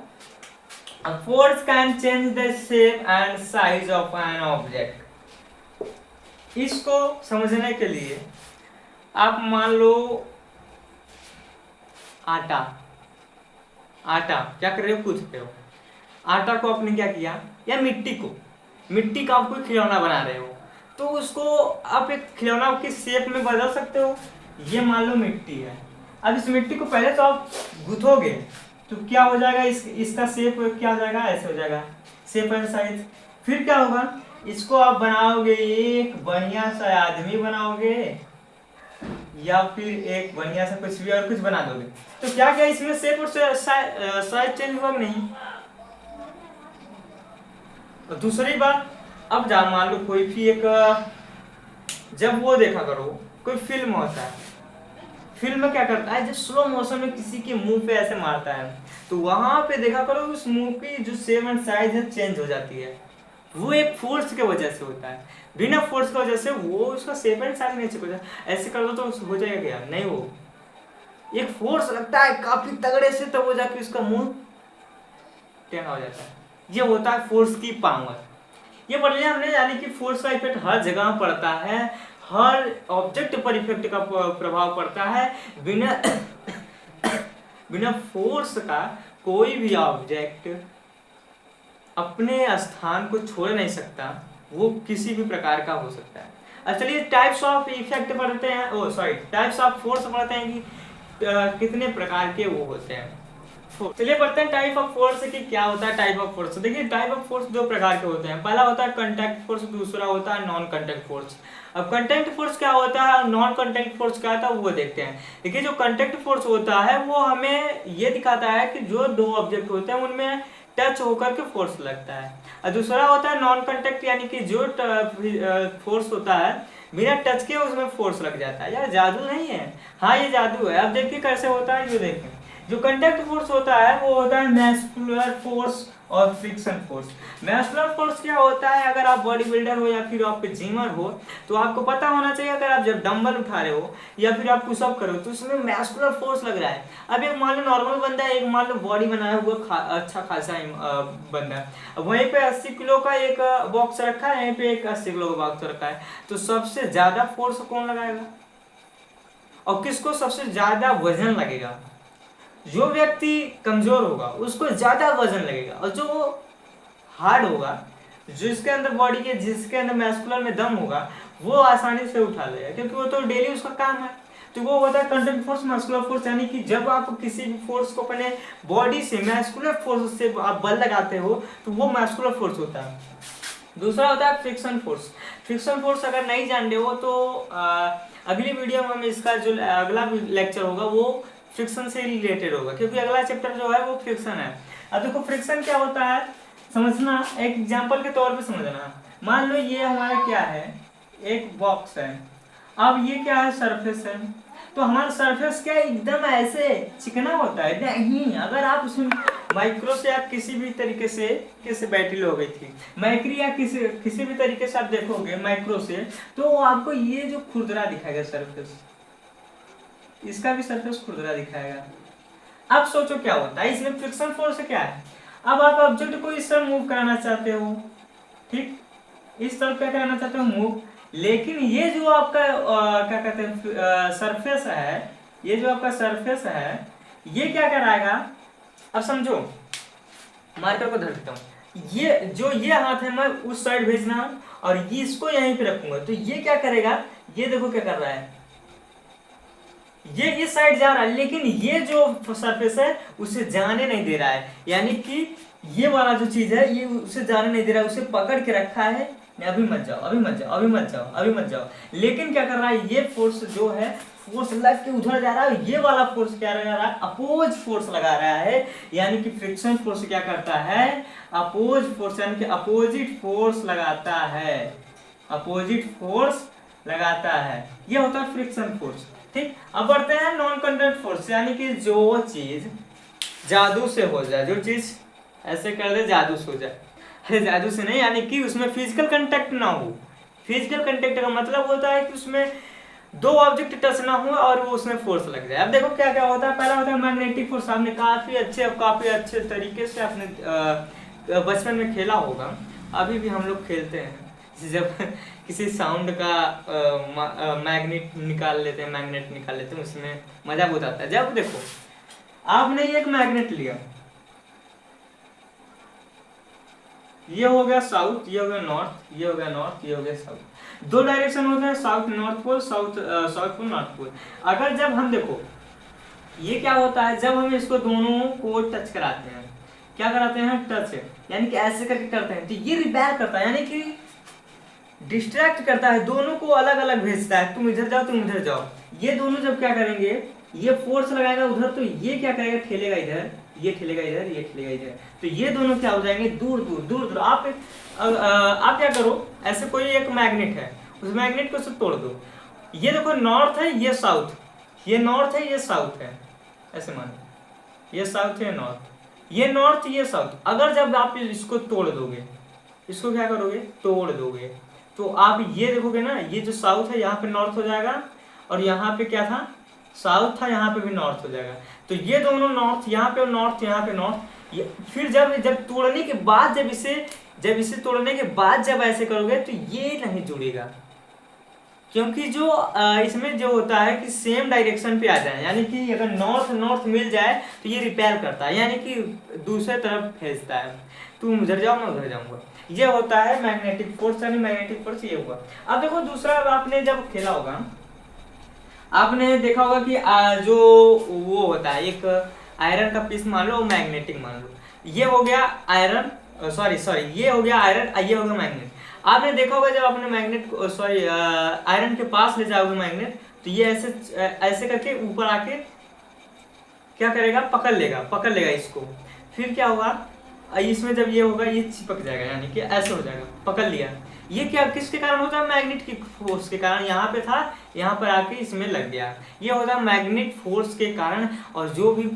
A force can change the shape and size of an object। इसको समझने के लिए आप मान लो आटा क्या कर रहे हो, पूछ रहे हो। आटा को आपने क्या किया, या मिट्टी का आप कोई खिलौना बना रहे हो, तो उसको आप एक खिलौना की शेप में बदल सकते हो। ये मान लो मिट्टी है, अब इस मिट्टी को पहले तो आप गुथोगे तो क्या हो जाएगा, इसका शेप क्या हो जाएगा, ऐसे हो जाएगा, शेप एंड साइज। फिर क्या होगा, इसको आप बनाओगे एक बढ़िया सा आदमी बनाओगे, या फिर एक बढ़िया सा कुछ भी और कुछ बना दोगे, तो क्या क्या इसमें शेप और साइज चेंज होगा नहीं। और दूसरी बात, अब जा मान लो कोई भी एक, जब वो देखा करो कोई फिल्म होता है, फिल्म में क्या करता है, जब स्लो मोशन में किसी के मुंह पे ऐसे मारता है, तो वहां पे देखा करो उस मुंह की जो शेप एंड साइज है चेंज हो जाती है। वो एक फोर्स के वजह से होता है, बिना फोर्स की वजह से वो उसका शेप एंड साइज नहीं चेंज होता। ऐसे कर दो तो हो जाएगा क्या, नहीं, वो एक फोर्स लगता है काफी तगड़े से, तब हो जाके उसका मुंह टेढ़ा हो जाता है। ये होता है फोर्स की पावर। ये पढ़ लिया हमने, यानी कि फोर्स का इफेक्ट हर जगह पड़ता है, हर ऑब्जेक्ट पर इफेक्ट का प्रभाव पड़ता है। बिना फोर्स का कोई भी ऑब्जेक्ट अपने स्थान को छोड़ नहीं सकता, वो किसी भी प्रकार का हो सकता है। अब चलिए टाइप्स ऑफ इफेक्ट पढ़ते हैं, टाइप्स ऑफ फोर्स पढ़ते हैं कि कितने प्रकार के वो होते हैं। चलिए पढ़ते हैं टाइप ऑफ फोर्स कि क्या होता है टाइप ऑफ फोर्स। देखिए टाइप ऑफ फोर्स दो प्रकार के होते हैं, पहला होता है कांटेक्ट फोर्स, दूसरा होता है नॉन कांटेक्ट फोर्स। अब कांटेक्ट फोर्स क्या होता है, नॉन कांटेक्ट फोर्स क्या होता है, वो देखते हैं। देखिए जो कांटेक्ट फोर्स होता है वो हमें ये दिखाता है कि जो दो ऑब्जेक्ट होते हैं उनमें टच होकर के फोर्स लगता है। और दूसरा होता है नॉन कांटेक्ट, यानी कि जो फोर्स होता है बिना टच के उसमें फोर्स लग जाता है। यार जादू नहीं है, हाँ ये जादू है। अब देखिए कैसे होता है, ये देखें। जो कांटेक्ट फोर्स होता है वो होता है मस्कुलर फोर्स और फ्रिक्शन फोर्स। मस्कुलर फोर्स क्या होता है, अगर आप बॉडी बिल्डर हो या फिर आप जिमर हो तो आपको पता होना चाहिए, अगर आप जब डंबल उठा रहे हो या फिर आप पुशअप करो तो उसमें मस्कुलर फोर्स लग रहा है। अब एक मान लो नॉर्मल बंदा है, एक मान लो बॉडी बनाया हुआ अच्छा खासा बंदा है, वहीं पे 80 किलो का एक बॉक्स रखा है, यहीं पे एक 80 किलो का बॉक्स रखा है, तो सबसे ज्यादा फोर्स कौन लगाएगा और किसको सबसे ज्यादा वजन लगेगा। जो व्यक्ति कमजोर होगा उसको ज्यादा वजन लगेगा, और जो हार्ड होगा, जिसके अंदर बॉडी के, जिसके अंदर मस्कुलर में दम होगा, वो आसानी से उठा लेगा, क्योंकि वो तो डेली उसका काम है। तो वो होता है कांटेक्ट फोर्स, मस्कुलर फोर्स, यानी कि जब आप किसी भी फोर्स को अपने बॉडी से, मस्कुलर फोर्स से आप बल लगाते हो तो वो मस्कुलर फोर्स होता है। दूसरा होता है फ्रिक्शन फोर्स। फ्रिक्शन फोर्स अगर नहीं जान रहे हो तो अगली वीडियो में हम इसका जो अगला लेक्चर होगा वो फ्रिक्शन से रिलेटेड होगा, क्योंकि अगला चैप्टर जो है वो फ्रिक्शन है। अब देखो फ्रिक्शन क्या होता है समझना, एक एग्जांपल के तौर पे समझना। मान लो ये हमारा क्या है, एक बॉक्स है, अब ये क्या है, सरफेस है। तो हमारा सरफेस क्या एकदम ऐसे चिकना होता है नहीं, अगर आप उसमें माइक्रो से आप किसी भी तरीके से, कैसे बैटरी हो गई थी माइक्री, या किसी भी तरीके से आप देखोगे माइक्रो से, तो आपको ये जो खुरदरा दिखाएगा सरफेस, इसका भी सरफेस खुरदरा दिखाएगा। अब सोचो क्या होता है इसमें, फ्रिक्शन फोर्स क्या है। अब आप ऑब्जेक्ट को इस तरफ मूव कराना चाहते हो, ठीक, इस तरफ क्या कराना चाहते हो, मूव, लेकिन ये जो आपका क्या कहते हैं सरफेस है, ये जो आपका सरफेस है ये क्या कराएगा। अब समझो, मार्कर को धर देता हूँ, ये हाथ है, मैं उस साइड भेजना और ये इसको यहीं पे रखूंगा, तो ये क्या करेगा, ये देखो क्या कर रहा है, ये इस साइड जा रहा है, लेकिन ये जो सरफेस है उसे जाने नहीं दे रहा है, यानी कि ये वाला जो चीज है ये उसे जाने नहीं दे रहा है, उसे पकड़ के रखा है, अभी मत जाओ, अभी मत जाओ, अभी मत जाओ, अभी मत जाओ। लेकिन क्या कर रहा है, ये फोर्स जो है फोर्स लग के उधर जा रहा है, ये वाला फोर्स क्या लगा रहा है, अपोज फोर्स लगा रहा है, यानी कि फ्रिक्शन फोर्स क्या करता है, अपोज फोर्स, यानी कि अपोजिट फोर्स लगाता है, अपोजिट फोर्स लगाता है, ये होता है फ्रिक्शन फोर्स। ठीक, अब बढ़ते हैं नॉन कांटेक्ट फोर्स, यानी कि जो चीज जादू से हो जाए, जो चीज ऐसे कर दे जादू से हो जाए, अरे जादू से नहीं, यानी कि उसमें फिजिकल कांटेक्ट ना हो। फिजिकल कांटेक्ट का मतलब होता है कि उसमें दो ऑब्जेक्ट टच ना हो और वो उसमें फोर्स लग जाए। अब देखो क्या क्या होता है, पहला होता है मैग्नेटिक फोर्स। आपने काफी अच्छे तरीके से आपने बचपन में खेला होगा, अभी भी हम लोग खेलते हैं। जब किसी साउंड का मैग्नेट निकाल लेते हैं उसमें मजा बहुत आता है। जब देखो आपने एक मैग्नेट लिया, ये हो गया साउथ, ये हो गया नॉर्थ, ये हो गया नॉर्थ, ये हो गया साउथ। दो डायरेक्शन होते हैं, south north pole, south pole north pole. अगर जब हम देखो ये क्या होता है, जब हम इसको दोनों को टच कराते हैं, क्या कराते हैं, टच, यानी कि ऐसे करके करते हैं, तो ये रिपेयर करता है, यानी कि डिस्ट्रैक्ट करता है, दोनों को अलग अलग भेजता है, तुम इधर जाओ तुम इधर जाओ। ये दोनों जब क्या करेंगे, ये फोर्स लगाएगा उधर, तो ये क्या करेगा, ठेलेगा इधर, ये ठेलेगा इधर, ये ठेलेगा इधर, तो ये दोनों क्या हो जाएंगे, दूर दूर दूर दूर। आप क्या करो, ऐसे कोई एक मैग्नेट है, उस मैग्नेट को सिर्फ तोड़ दो। ये देखो नॉर्थ है, ये साउथ, ये नॉर्थ है, ये साउथ है, ऐसे मानो ये साउथ है, नॉर्थ, ये नॉर्थ, ये साउथ। अगर जब आप इसको तोड़ दोगे, इसको क्या करोगे, तोड़ दोगे, तो आप ये देखोगे ना, ये जो साउथ है यहाँ पे नॉर्थ हो जाएगा, और यहाँ पे क्या था, साउथ था, यहाँ पे भी नॉर्थ हो जाएगा। तो ये दोनों नॉर्थ, यहाँ पे नॉर्थ, यहाँ पे नॉर्थ। फिर जब तोड़ने के बाद, जब इसे तोड़ने के बाद जब ऐसे करोगे तो ये नहीं जुड़ेगा, क्योंकि जो इसमें जो होता है कि सेम डायरेक्शन पे आ जाए, यानी कि अगर नॉर्थ नॉर्थ मिल जाए तो ये रिपेल करता है, यानी कि दूसरे तरफ भेजता है, तुम उधर जाओ मैं उधर जाऊंगा। ये होता है मैग्नेटिक फोर्स, यानी मैग्नेटिक फोर्स ये हुआ। अब देखो दूसरा, आपने जब खेला होगा, आपने देखा होगा कि जो वो होता है, एक आयरन का पीस मान लो, मैग्नेटिक मान लो, ये हो गया आयरन, सॉरी ये हो गया आयरन, ये हो गया मैग्नेट। आपने देखा होगा जब आपने मैग्नेट को आयरन के पास ले जाओगे मैग्नेट, तो ये ऐसे करके ऊपर आके क्या करेगा, पकड़ लेगा इसको। फिर क्या होगा, इसमें जब ये होगा ये चिपक जाएगा, यानी कि ऐसे हो जाएगा, पकड़ लिया। ये क्या किसके कारण होता है, मैग्नेट की फोर्स के कारण। यहाँ पे था, यहाँ पर आके इसमें लग गया, ये होता है मैग्नेट फोर्स के कारण। और जो भी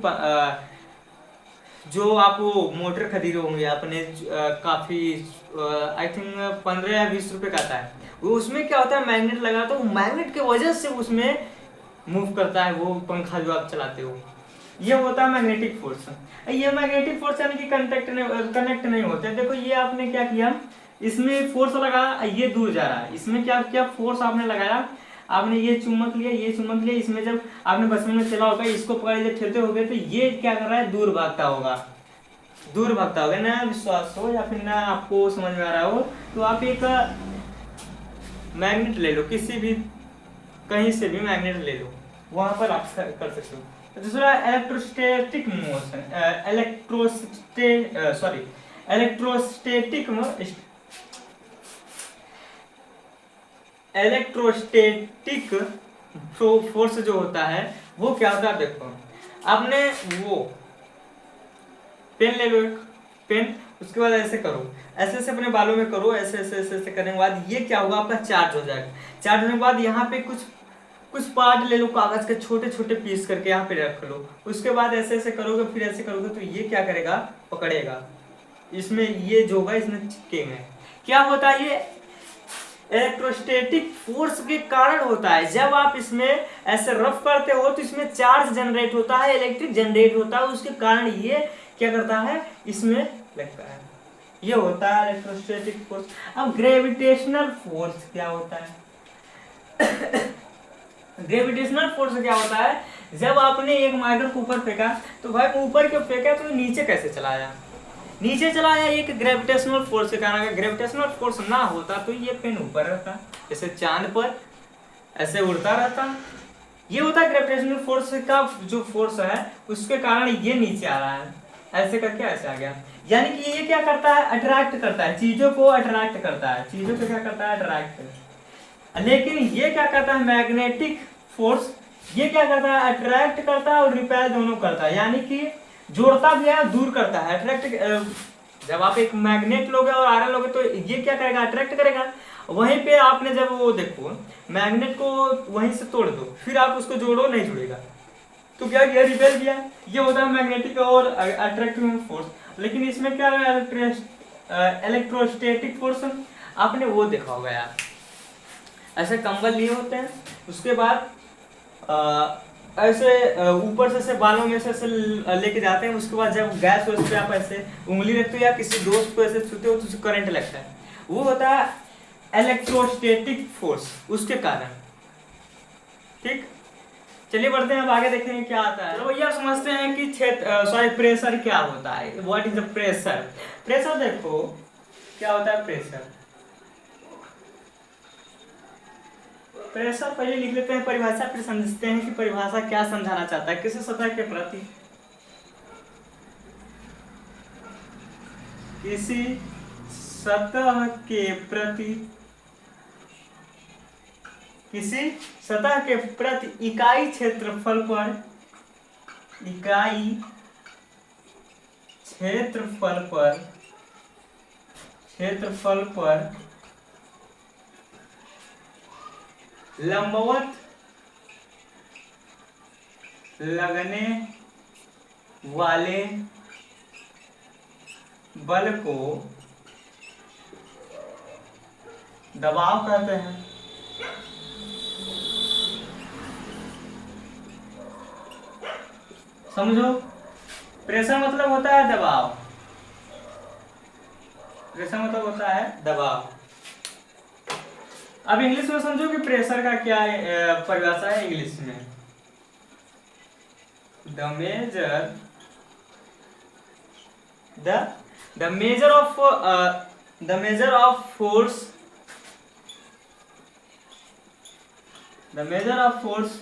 जो आप वो मोटर खरीदे होंगे आपने, काफी आई थिंक 15 या 20 रुपए का आता है, वो उसमें क्या होता है, मैग्नेट लगा, तो मैग्नेट के वजह से उसमें मूव करता है वो पंखा जो आप चलाते हो। ये होता है मैग्नेटिक फोर्स। ये मैग्नेटिक फोर्स यानी कि कनेक्ट नहीं होते। देखो ये आपने क्या किया, इसमें फोर्स लगाया, ये दूर जा रहा है, इसमें क्या क्या फोर्स आपने लगाया, आपने ये चुम्बक लिया, इसमें जब आपने बचपन में चला होगा, इसको पकड़ जब ठेलते होगे तो ये क्या कर रहा है, दूर भागता होगा। ना विश्वास हो या फिर ना आपको समझ में आ रहा हो, तो आप एक मैग्नेट ले लो, किसी भी कहीं से भी मैग्नेट ले लो, वहां पर आप कर सकते हो। दूसरा इलेक्ट्रोस्टैटिक मोशन, इलेक्ट्रोस्टैटिक फोर्स जो होता है वो क्या होता है। देखो आपने वो पेन ले लो, एक पेन, उसके बाद ऐसे करो, ऐसे अपने बालों में करो, ऐसे करने के बाद ये क्या होगा, आपका चार्ज हो जाएगा। चार्ज होने के बाद यहाँ पे कुछ पार्ट ले लो, कागज के छोटे छोटे पीस करके यहाँ पे रख लो। उसके बाद ऐसे करोगे, फिर ऐसे करोगे, तो ये क्या करेगा, पकड़ेगा, इसमें ये जो होगा इसमें चिपकेंगे। क्या होता है, ये इलेक्ट्रोस्टैटिक फोर्स के कारण होता है। जब आप इसमें ऐसे रफ करते हो तो इसमें चार्ज जनरेट होता है, इलेक्ट्रिक जनरेट होता है, उसके कारण ये क्या करता है, इसमें लगता है। ये होता है इलेक्ट्रोस्टैटिक फोर्स। अब ग्रेविटेशनल फोर्स क्या होता है ग्रेविटेशनल फोर्स क्या होता है, जब आपने एक मैटर को ऊपर फेंका, तो भाई ऊपर क्यों फेंका, तो नीचे कैसे चला आया, एक ग्रेविटेशनल फोर्स के कारण। अगर ग्रेविटेशनल फोर्स ना होता तो ये पेन ऊपर रहता, जैसे चांद पर ऐसे उड़ता रहता। ये होता है ग्रेविटेशनल फोर्स का जो फोर्स है, उसके कारण ये नीचे आ रहा है, ऐसे करके ऐसे आ गया। यानी कि ये क्या करता है, अट्रैक्ट करता है, चीजों को अट्रैक्ट करता है, चीजों को क्या करता है, अट्रैक्ट। लेकिन ये क्या करता है, मैग्नेटिक फोर्स, ये क्या करता है, अट्रैक्ट करता है और रिपेल दोनों करता है, यानी कि जोड़ता भी है, दूर करता है। अट्रैक्ट, जब आप एक मैग्नेट लोगे और आयरन लोगे तो ये क्या करेगा, अट्रैक्ट करेगा। वहीं पे आपने जब वो देखो मैग्नेट को वहीं से तोड़ दो, फिर आप उसको जोड़ो, नहीं जुड़ेगा, तो क्या किया, रिपेल किया। ये होता है मैग्नेटिक और अट्रैक्टिव फोर्स। लेकिन इसमें क्या है, इलेक्ट्रोस्टैटिक फोर्स, आपने वो देखा होगा यार, ऐसे कंबल लिए होते हैं, उसके बाद ऐसे ऊपर से बालों में से ऐसे लेके जाते हैं। उसके बाद जब गैस उस पे आप ऐसे उंगली रखते हो या किसी दोस्त को ऐसे छूते हो तो उसे करंट लगता है, वो होता है इलेक्ट्रोस्टैटिक फोर्स, उसके कारण। ठीक, चलिए बढ़ते हैं, अब आगे देखेंगे क्या आता है। तो भैया समझते हैं कि क्षेत्र प्रेशर क्या होता है। What is the pressure? Pressure देखो क्या होता है। प्रेशर प्रेशर पहले लिख लेते हैं परिभाषा, फिर समझते हैं कि परिभाषा क्या समझाना चाहता है। किसी सतह के प्रति, किसी सतह के प्रति, किसी सतह के प्रति इकाई क्षेत्रफल पर, इकाई क्षेत्रफल पर, क्षेत्रफल पर लंबवत लगने वाले बल को दबाव कहते हैं। समझो, प्रेशर मतलब होता है दबाव, प्रेशर मतलब होता है दबाव। अब इंग्लिश में समझो कि प्रेशर का क्या परिभाषा है इंग्लिश में। The measure of force, the measure of force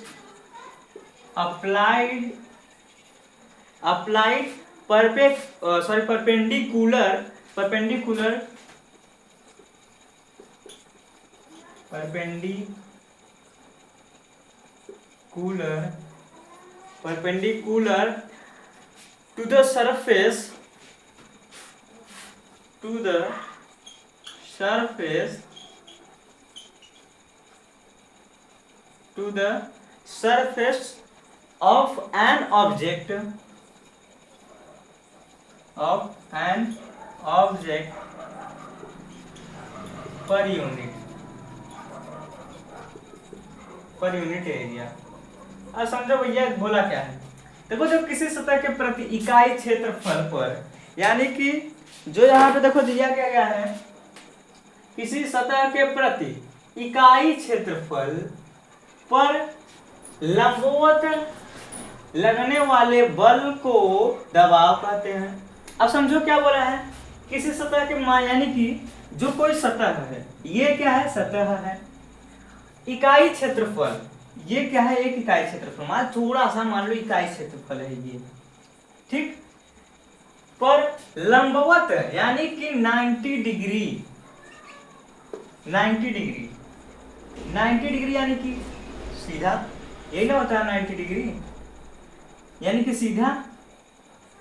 applied perpendicular to the surface of an object per unit area. अब समझो भैया बोला क्या है। देखो, जब किसी सतह के प्रति इकाई क्षेत्रफल पर, यानी कि जो यहाँ पे देखो दिया क्या गया है, किसी सतह के प्रति इकाई क्षेत्रफल पर लंबवत लगने वाले बल को दबाव कहते हैं। अब समझो क्या बोला है, किसी सतह के यानी कि जो कोई सतह है, ये क्या है, सतह है। इकाई क्षेत्रफल, ये क्या है, एक इकाई क्षेत्रफल, मान थोड़ा सा मान लो इकाई क्षेत्रफल है ये, ठीक। पर लंबवत यानी कि 90 डिग्री, 90 डिग्री, 90 डिग्री यानी कि सीधा, यही ना होता है 90 डिग्री, यानी कि सीधा।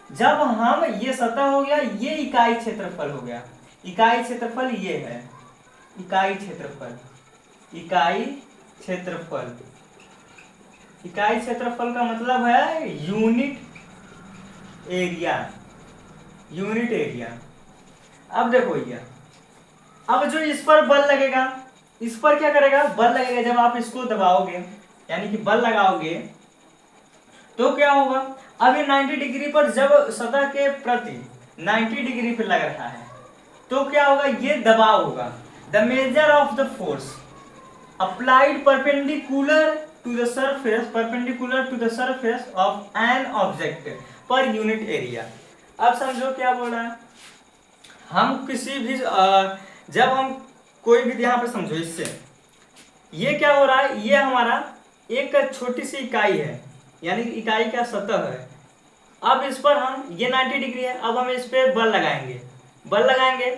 जब हम ये सतह हो गया, ये इकाई क्षेत्रफल हो गया, इकाई क्षेत्रफल ये है, इकाई क्षेत्रफल, इकाई क्षेत्रफल, इकाई क्षेत्रफल का मतलब है यूनिट एरिया, यूनिट एरिया। अब देखो भैया, अब जो इस पर बल लगेगा, इस पर क्या करेगा, बल लगेगा। जब आप इसको दबाओगे यानी कि बल लगाओगे तो क्या होगा, अब ये 90 डिग्री पर जब सतह के प्रति 90 डिग्री पर लग रहा है तो क्या होगा, ये दबाव होगा। The measure of the force applied perpendicular to the surface of an object per unit area. अब समझो क्या बोल रहा है, हम किसी भी जब हम कोई भी, यहाँ पे समझो, इससे ये क्या हो रहा है, ये हमारा एक छोटी सी इकाई है, यानी इकाई का सतह है। अब इस पर हम, ये 90 डिग्री है, अब हम इस पे बल लगाएंगे, बल लगाएंगे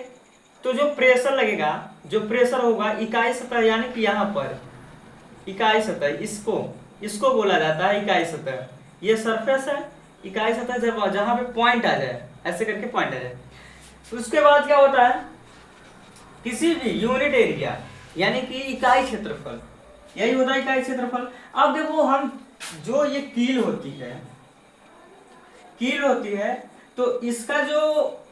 तो जो प्रेशर लगेगा, जो प्रेशर होगा इकाई सतह, यानी कि यहाँ पर इकाई सतह, इसको बोला जाता है इकाई सतह। ये सरफेस है, इकाई सतह जब जहाँ पे पॉइंट आ जाए, ऐसे करके पॉइंट आ जाए, तो उसके बाद क्या होता है, किसी भी यूनिट एरिया यानी कि इकाई क्षेत्रफल, यही होता है इकाई क्षेत्रफल। अब देखो, हम जो ये कील होती है, तो इसका जो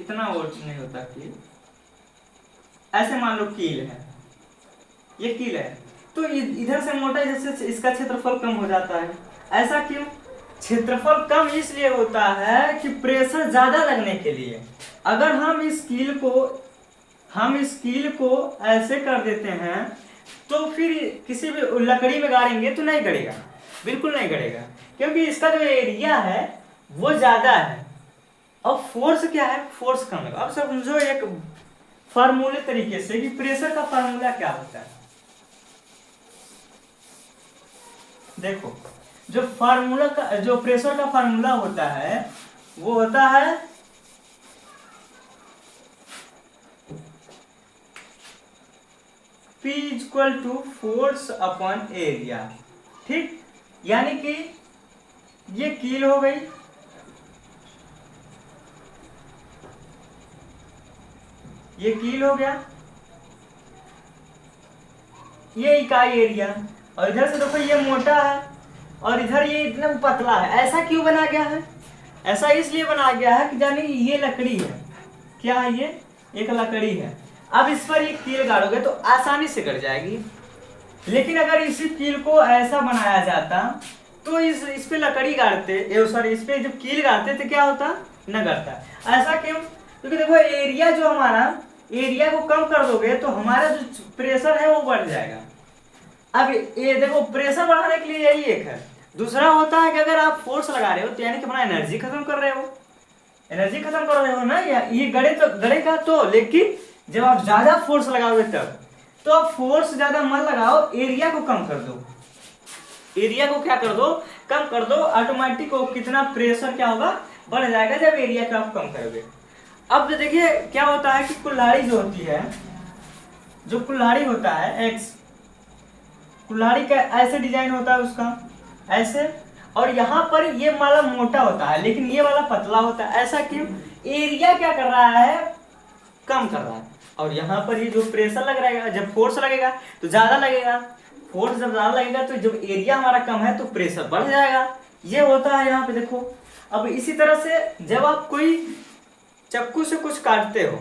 इतना और नहीं होता कील, ऐसे मान लो कील है, ये कील है, तो इधर से मोटा, इधर से इसका क्षेत्रफल कम हो जाता है। ऐसा क्यों? क्षेत्रफल कम इसलिए होता है कि प्रेशर ज्यादा लगने के लिए। अगर हम इस कील को ऐसे कर देते हैं तो फिर किसी भी लकड़ी में गाड़ेंगे तो नहीं गड़ेगा, बिल्कुल नहीं गड़ेगा, क्योंकि इसका जो एरिया है वो ज्यादा है और फोर्स क्या है, फोर्स कम लगा। अब समझो एक फार्मूले तरीके से कि प्रेशर का फार्मूला क्या होता है। देखो, जो प्रेशर का फार्मूला होता है वो होता है P equal to force upon area. ठीक, यानी कि ये कील हो गई, ये कील हो गया, ये इकाई एरिया, और इधर से देखो ये मोटा है और इधर ये एकदम पतला है। ऐसा क्यों बना गया है? ऐसा इसलिए बना गया है कि जाने ये लकड़ी है, क्या है ये? एक लकड़ी है। अब इस पर ये कील गाड़ोगे तो आसानी से कट जाएगी, लेकिन अगर इसी कील को ऐसा बनाया जाता तो इस पे लकड़ी गाड़ते, सॉरी इस पे जब कील गाड़ते तो क्या होता? न करता। ऐसा क्यों? क्योंकि देखो एरिया जो हमारा, एरिया को कम कर दोगे तो हमारा जो प्रेशर है वो बढ़ जाएगा। अब ये देखो, प्रेशर बढ़ाने के लिए यही एक है। दूसरा होता है कि अगर आप फोर्स लगा रहे हो तो यानी कि अपना एनर्जी खत्म कर रहे हो, एनर्जी खत्म कर रहे हो ना, ये गड़ेगा तो, लेकिन जब आप ज्यादा फोर्स लगाओगे तब, तो आप फोर्स ज्यादा मत लगाओ, एरिया को कम कर दो। एरिया को क्या कर दो? कम कर दो। ऑटोमेटिक कितना प्रेशर क्या होगा? बढ़ जाएगा जब एरिया को आप कम करोगे। अब देखिए क्या होता है कि कुल्हाड़ी जो होती है, जो कुल्हाड़ी होता है एक्स, कुल्हाड़ी का ऐसे डिजाइन होता है उसका, ऐसे, और यहाँ पर ये वाला मोटा होता है लेकिन ये वाला पतला होता है। ऐसा क्यों? एरिया क्या कर रहा है? कम कर रहा है। और यहाँ पर ये जो प्रेशर लग रहा है, जब फोर्स लगेगा तो ज्यादा लगेगा, फोर्स जब ज्यादा लगेगा तो जब एरिया हमारा कम है तो प्रेशर बढ़ जाएगा। ये होता है यहाँ पे देखो। अब इसी तरह से जब आप कोई चाकू से कुछ काटते हो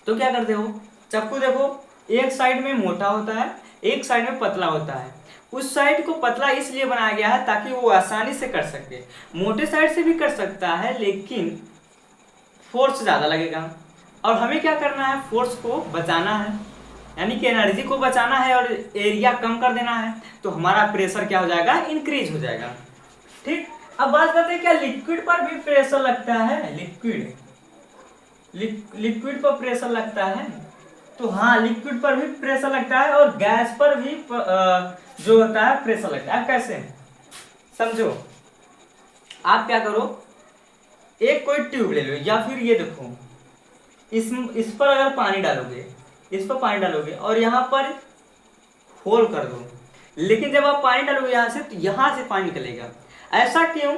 तो क्या करते हो? चाकू देखो, एक साइड में मोटा होता है, एक साइड में पतला होता है। उस साइड को पतला इसलिए बनाया गया है ताकि वो आसानी से कर सके। मोटे साइड से भी कर सकता है लेकिन फोर्स ज्यादा लगेगा, और हमें क्या करना है? फोर्स को बचाना है, यानी कि एनर्जी को बचाना है और एरिया कम कर देना है, तो हमारा प्रेशर क्या हो जाएगा? इंक्रीज हो जाएगा। ठीक, अब बात करते हैं क्या लिक्विड पर भी प्रेशर लगता है? लिक्विड पर प्रेशर लगता है, तो हाँ लिक्विड पर भी प्रेशर लगता है और गैस पर भी जो होता है प्रेशर लगता है। कैसे समझो, आप क्या करो, एक कोई ट्यूब ले लो या फिर ये देखो, इस पर अगर पानी डालोगे, इस पर पानी डालोगे और यहाँ पर होल कर दो, लेकिन जब आप पानी डालोगे यहाँ से तो यहाँ से पानी निकलेगा। ऐसा क्यों?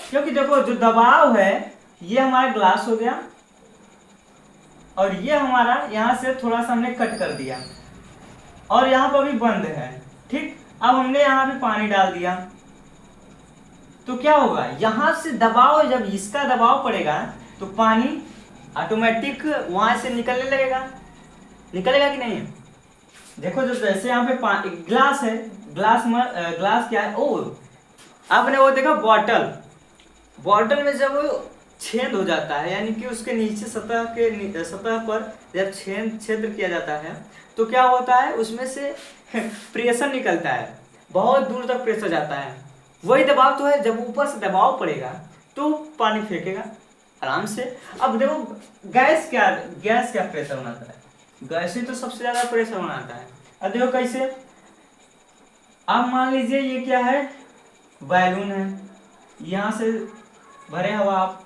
क्योंकि देखो जो दबाव है ये हमारा ग्लास हो गया और ये हमारा यहाँ से थोड़ा सा हमने कट कर दिया और यहाँ पर भी बंद है। ठीक, अब हमने यहाँ पे पानी डाल दिया तो क्या होगा? यहाँ से दबाव, जब इसका दबाव पड़ेगा तो पानी ऑटोमेटिक वहां से निकलने लगेगा, निकलेगा कि नहीं? देखो जो जैसे यहाँ पे ग्लास है, ग्लास क्या है? ओ, आपने वो देखा बॉटल में जब छेद हो जाता है, यानी कि उसके नीचे सतह पर जब छेद किया जाता है तो क्या होता है? उसमें से प्रेशर निकलता है, बहुत दूर तक प्रेशर जाता है। वही दबाव तो है, जब ऊपर से दबाव पड़ेगा तो पानी फेंकेगा आराम से। अब देखो गैस क्या प्रेशर बनाता है? गैस ही तो सबसे ज्यादा प्रेशर बनाता है। अब देखो कैसे, अब मान लीजिए ये क्या है? बैलून है, यहाँ से भरे हवा आप,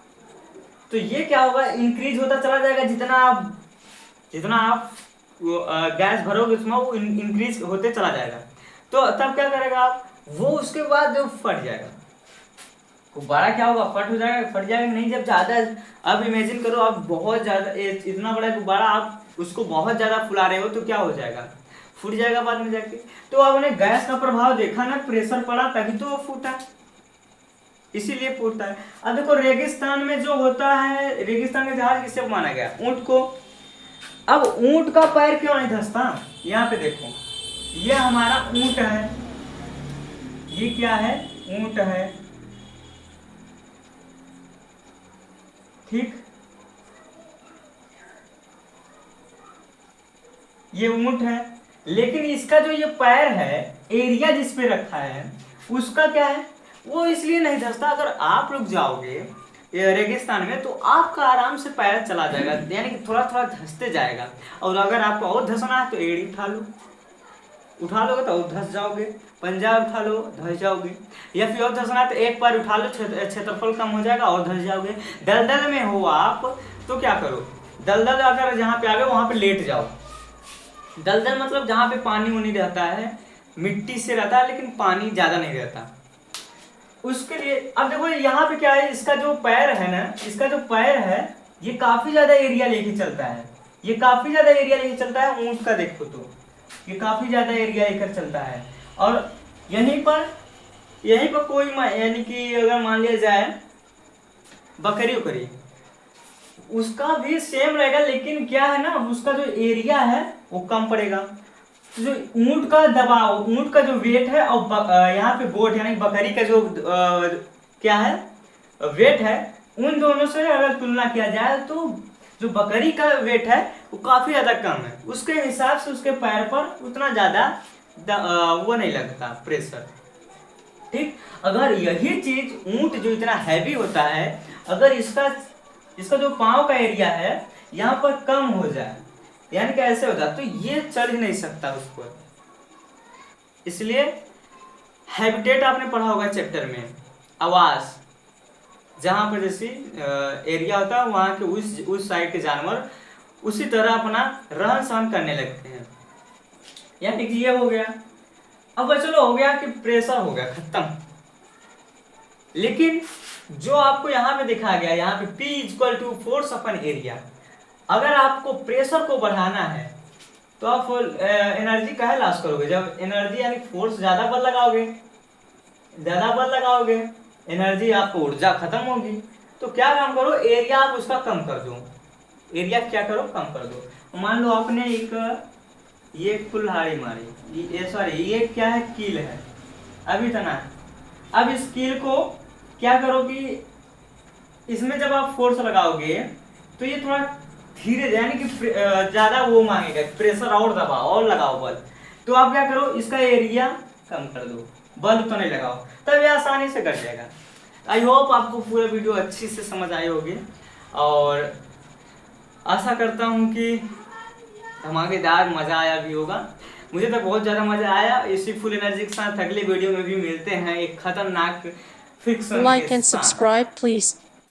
तो ये क्या होगा? इंक्रीज होता चला जाएगा। जितना आप गैस भरोगे उसमें वो इंक्रीज होते चला जाएगा। तो तब क्या करेगा आप? वो उसके बाद जो फट जाएगा, गुब्बारा क्या होगा? फट जाएगा नहीं? जब ज्यादा, अब इमेजिन करो आप बहुत ज्यादा, इतना बड़ा गुब्बारा आप उसको बहुत ज्यादा फुला रहे हो तो क्या हो जाएगा? फूट जाएगा बाद में जाके। तो आपने गैस का प्रभाव देखा ना, प्रेशर पड़ा तभी तो वो फूटा, इसीलिए फूटता है। अब देखो रेगिस्तान में जो होता है, रेगिस्तान का जहाज किससे माना गया? ऊंट को। अब ऊंट का पैर क्यों नहीं धंसता? यहाँ पे देखो, ये हमारा ऊंट है, ये क्या है, ऊंट है, ठीक, ये ऊंट है। लेकिन इसका जो ये पैर है, एरिया जिस पे रखा है उसका क्या है, वो इसलिए नहीं धंसता। अगर आप लोग जाओगे ये रेगिस्तान में तो आपका आराम से पैर चला जाएगा, यानी कि थोड़ा थोड़ा धंसते जाएगा। और अगर आपको और धंसना है तो एड़ी उठा लो, उठा लोगे तो और धंस जाओगे, पंजा उठा लो धंस जाओगे, या फिर और धंसना है तो एक पैर उठा लो, क्षेत्रफल कम हो जाएगा और धंस जाओगे। दलदल में हो आप तो क्या करो, दलदल अगर जहाँ पे आ गए वहां पे लेट जाओ। दलदल मतलब जहाँ पे पानी उनी रहता है, मिट्टी से रहता है लेकिन पानी ज्यादा नहीं रहता, उसके लिए। अब देखो यहाँ पे क्या है, इसका जो पैर है ना, इसका जो पैर है ये काफी ज्यादा एरिया लेके चलता है, ये काफी ज्यादा एरिया लेके चलता है ऊंट का। देखो तो ये काफी ज्यादा एरिया लेकर चलता है। और यहीं पर कोई यानी कि अगर मान लिया जाए बकरी उकरी, उसका भी सेम रहेगा, लेकिन क्या है ना, उसका जो एरिया है वो कम पड़ेगा। तो जो ऊंट का दबाव, ऊंट का जो वेट है और यहाँ पे गोट यानी बकरी का जो क्या है वेट है, उन दोनों से अगर तुलना किया जाए तो जो बकरी का वेट है वो काफी ज्यादा कम है, उसके हिसाब से उसके पैर पर उतना ज्यादा वो नहीं लगता प्रेशर, ठीक। अगर यही चीज ऊंट जो इतना हैवी होता है, अगर इसका जो पाँव का एरिया है यहाँ पर कम हो जाए, यानी कि ऐसे हो जाए, तो ये चढ़ ही नहीं सकता उस पर। इसलिए हैबिटेट आपने पढ़ा होगा चैप्टर में, आवास, जहां पर जैसे एरिया होता है वहां के उस साइड के जानवर उसी तरह अपना रहन सहन करने लगते हैं। यानी कि ये हो गया। अब चलो हो गया कि प्रेशर हो गया खत्म, लेकिन जो आपको यहाँ पे दिखा गया, यहाँ पे P equal to force upon area, अगर आपको प्रेशर को बढ़ाना है तो आप एनर्जी काहे लॉस करोगे, जब एनर्जी यानी फोर्स ज्यादा बल लगाओगे एनर्जी, आपको ऊर्जा खत्म होगी। तो क्या काम करो, एरिया आप उसका कम कर दो, एरिया क्या करो कम कर दो। मान लो आपने ये कुल्हाड़ी मारी, ये सॉरी ये क्या है, कील है, अभी तना है। अब इस कील को क्या करो कि इसमें जब आप फोर्स लगाओगे तो ये थोड़ा धीरे, यानी कि ज्यादा वो मांगेगा प्रेशर, और दबाओ और लगाओ बल, तो आप क्या करो इसका एरिया कम कर दो, बल तो नहीं लगाओ, तब ये आसानी से कट जाएगा। आई होप आपको पूरा वीडियो अच्छी से समझ आई होगी, और आशा करता हूँ कि धमाकेदार मजा आया भी होगा। मुझे तो बहुत ज़्यादा मजा आया। इसी फुल एनर्जी के साथ अगले वीडियो में भी मिलते हैं एक खतरनाक फिक्शन के साथ। Like and subscribe, please.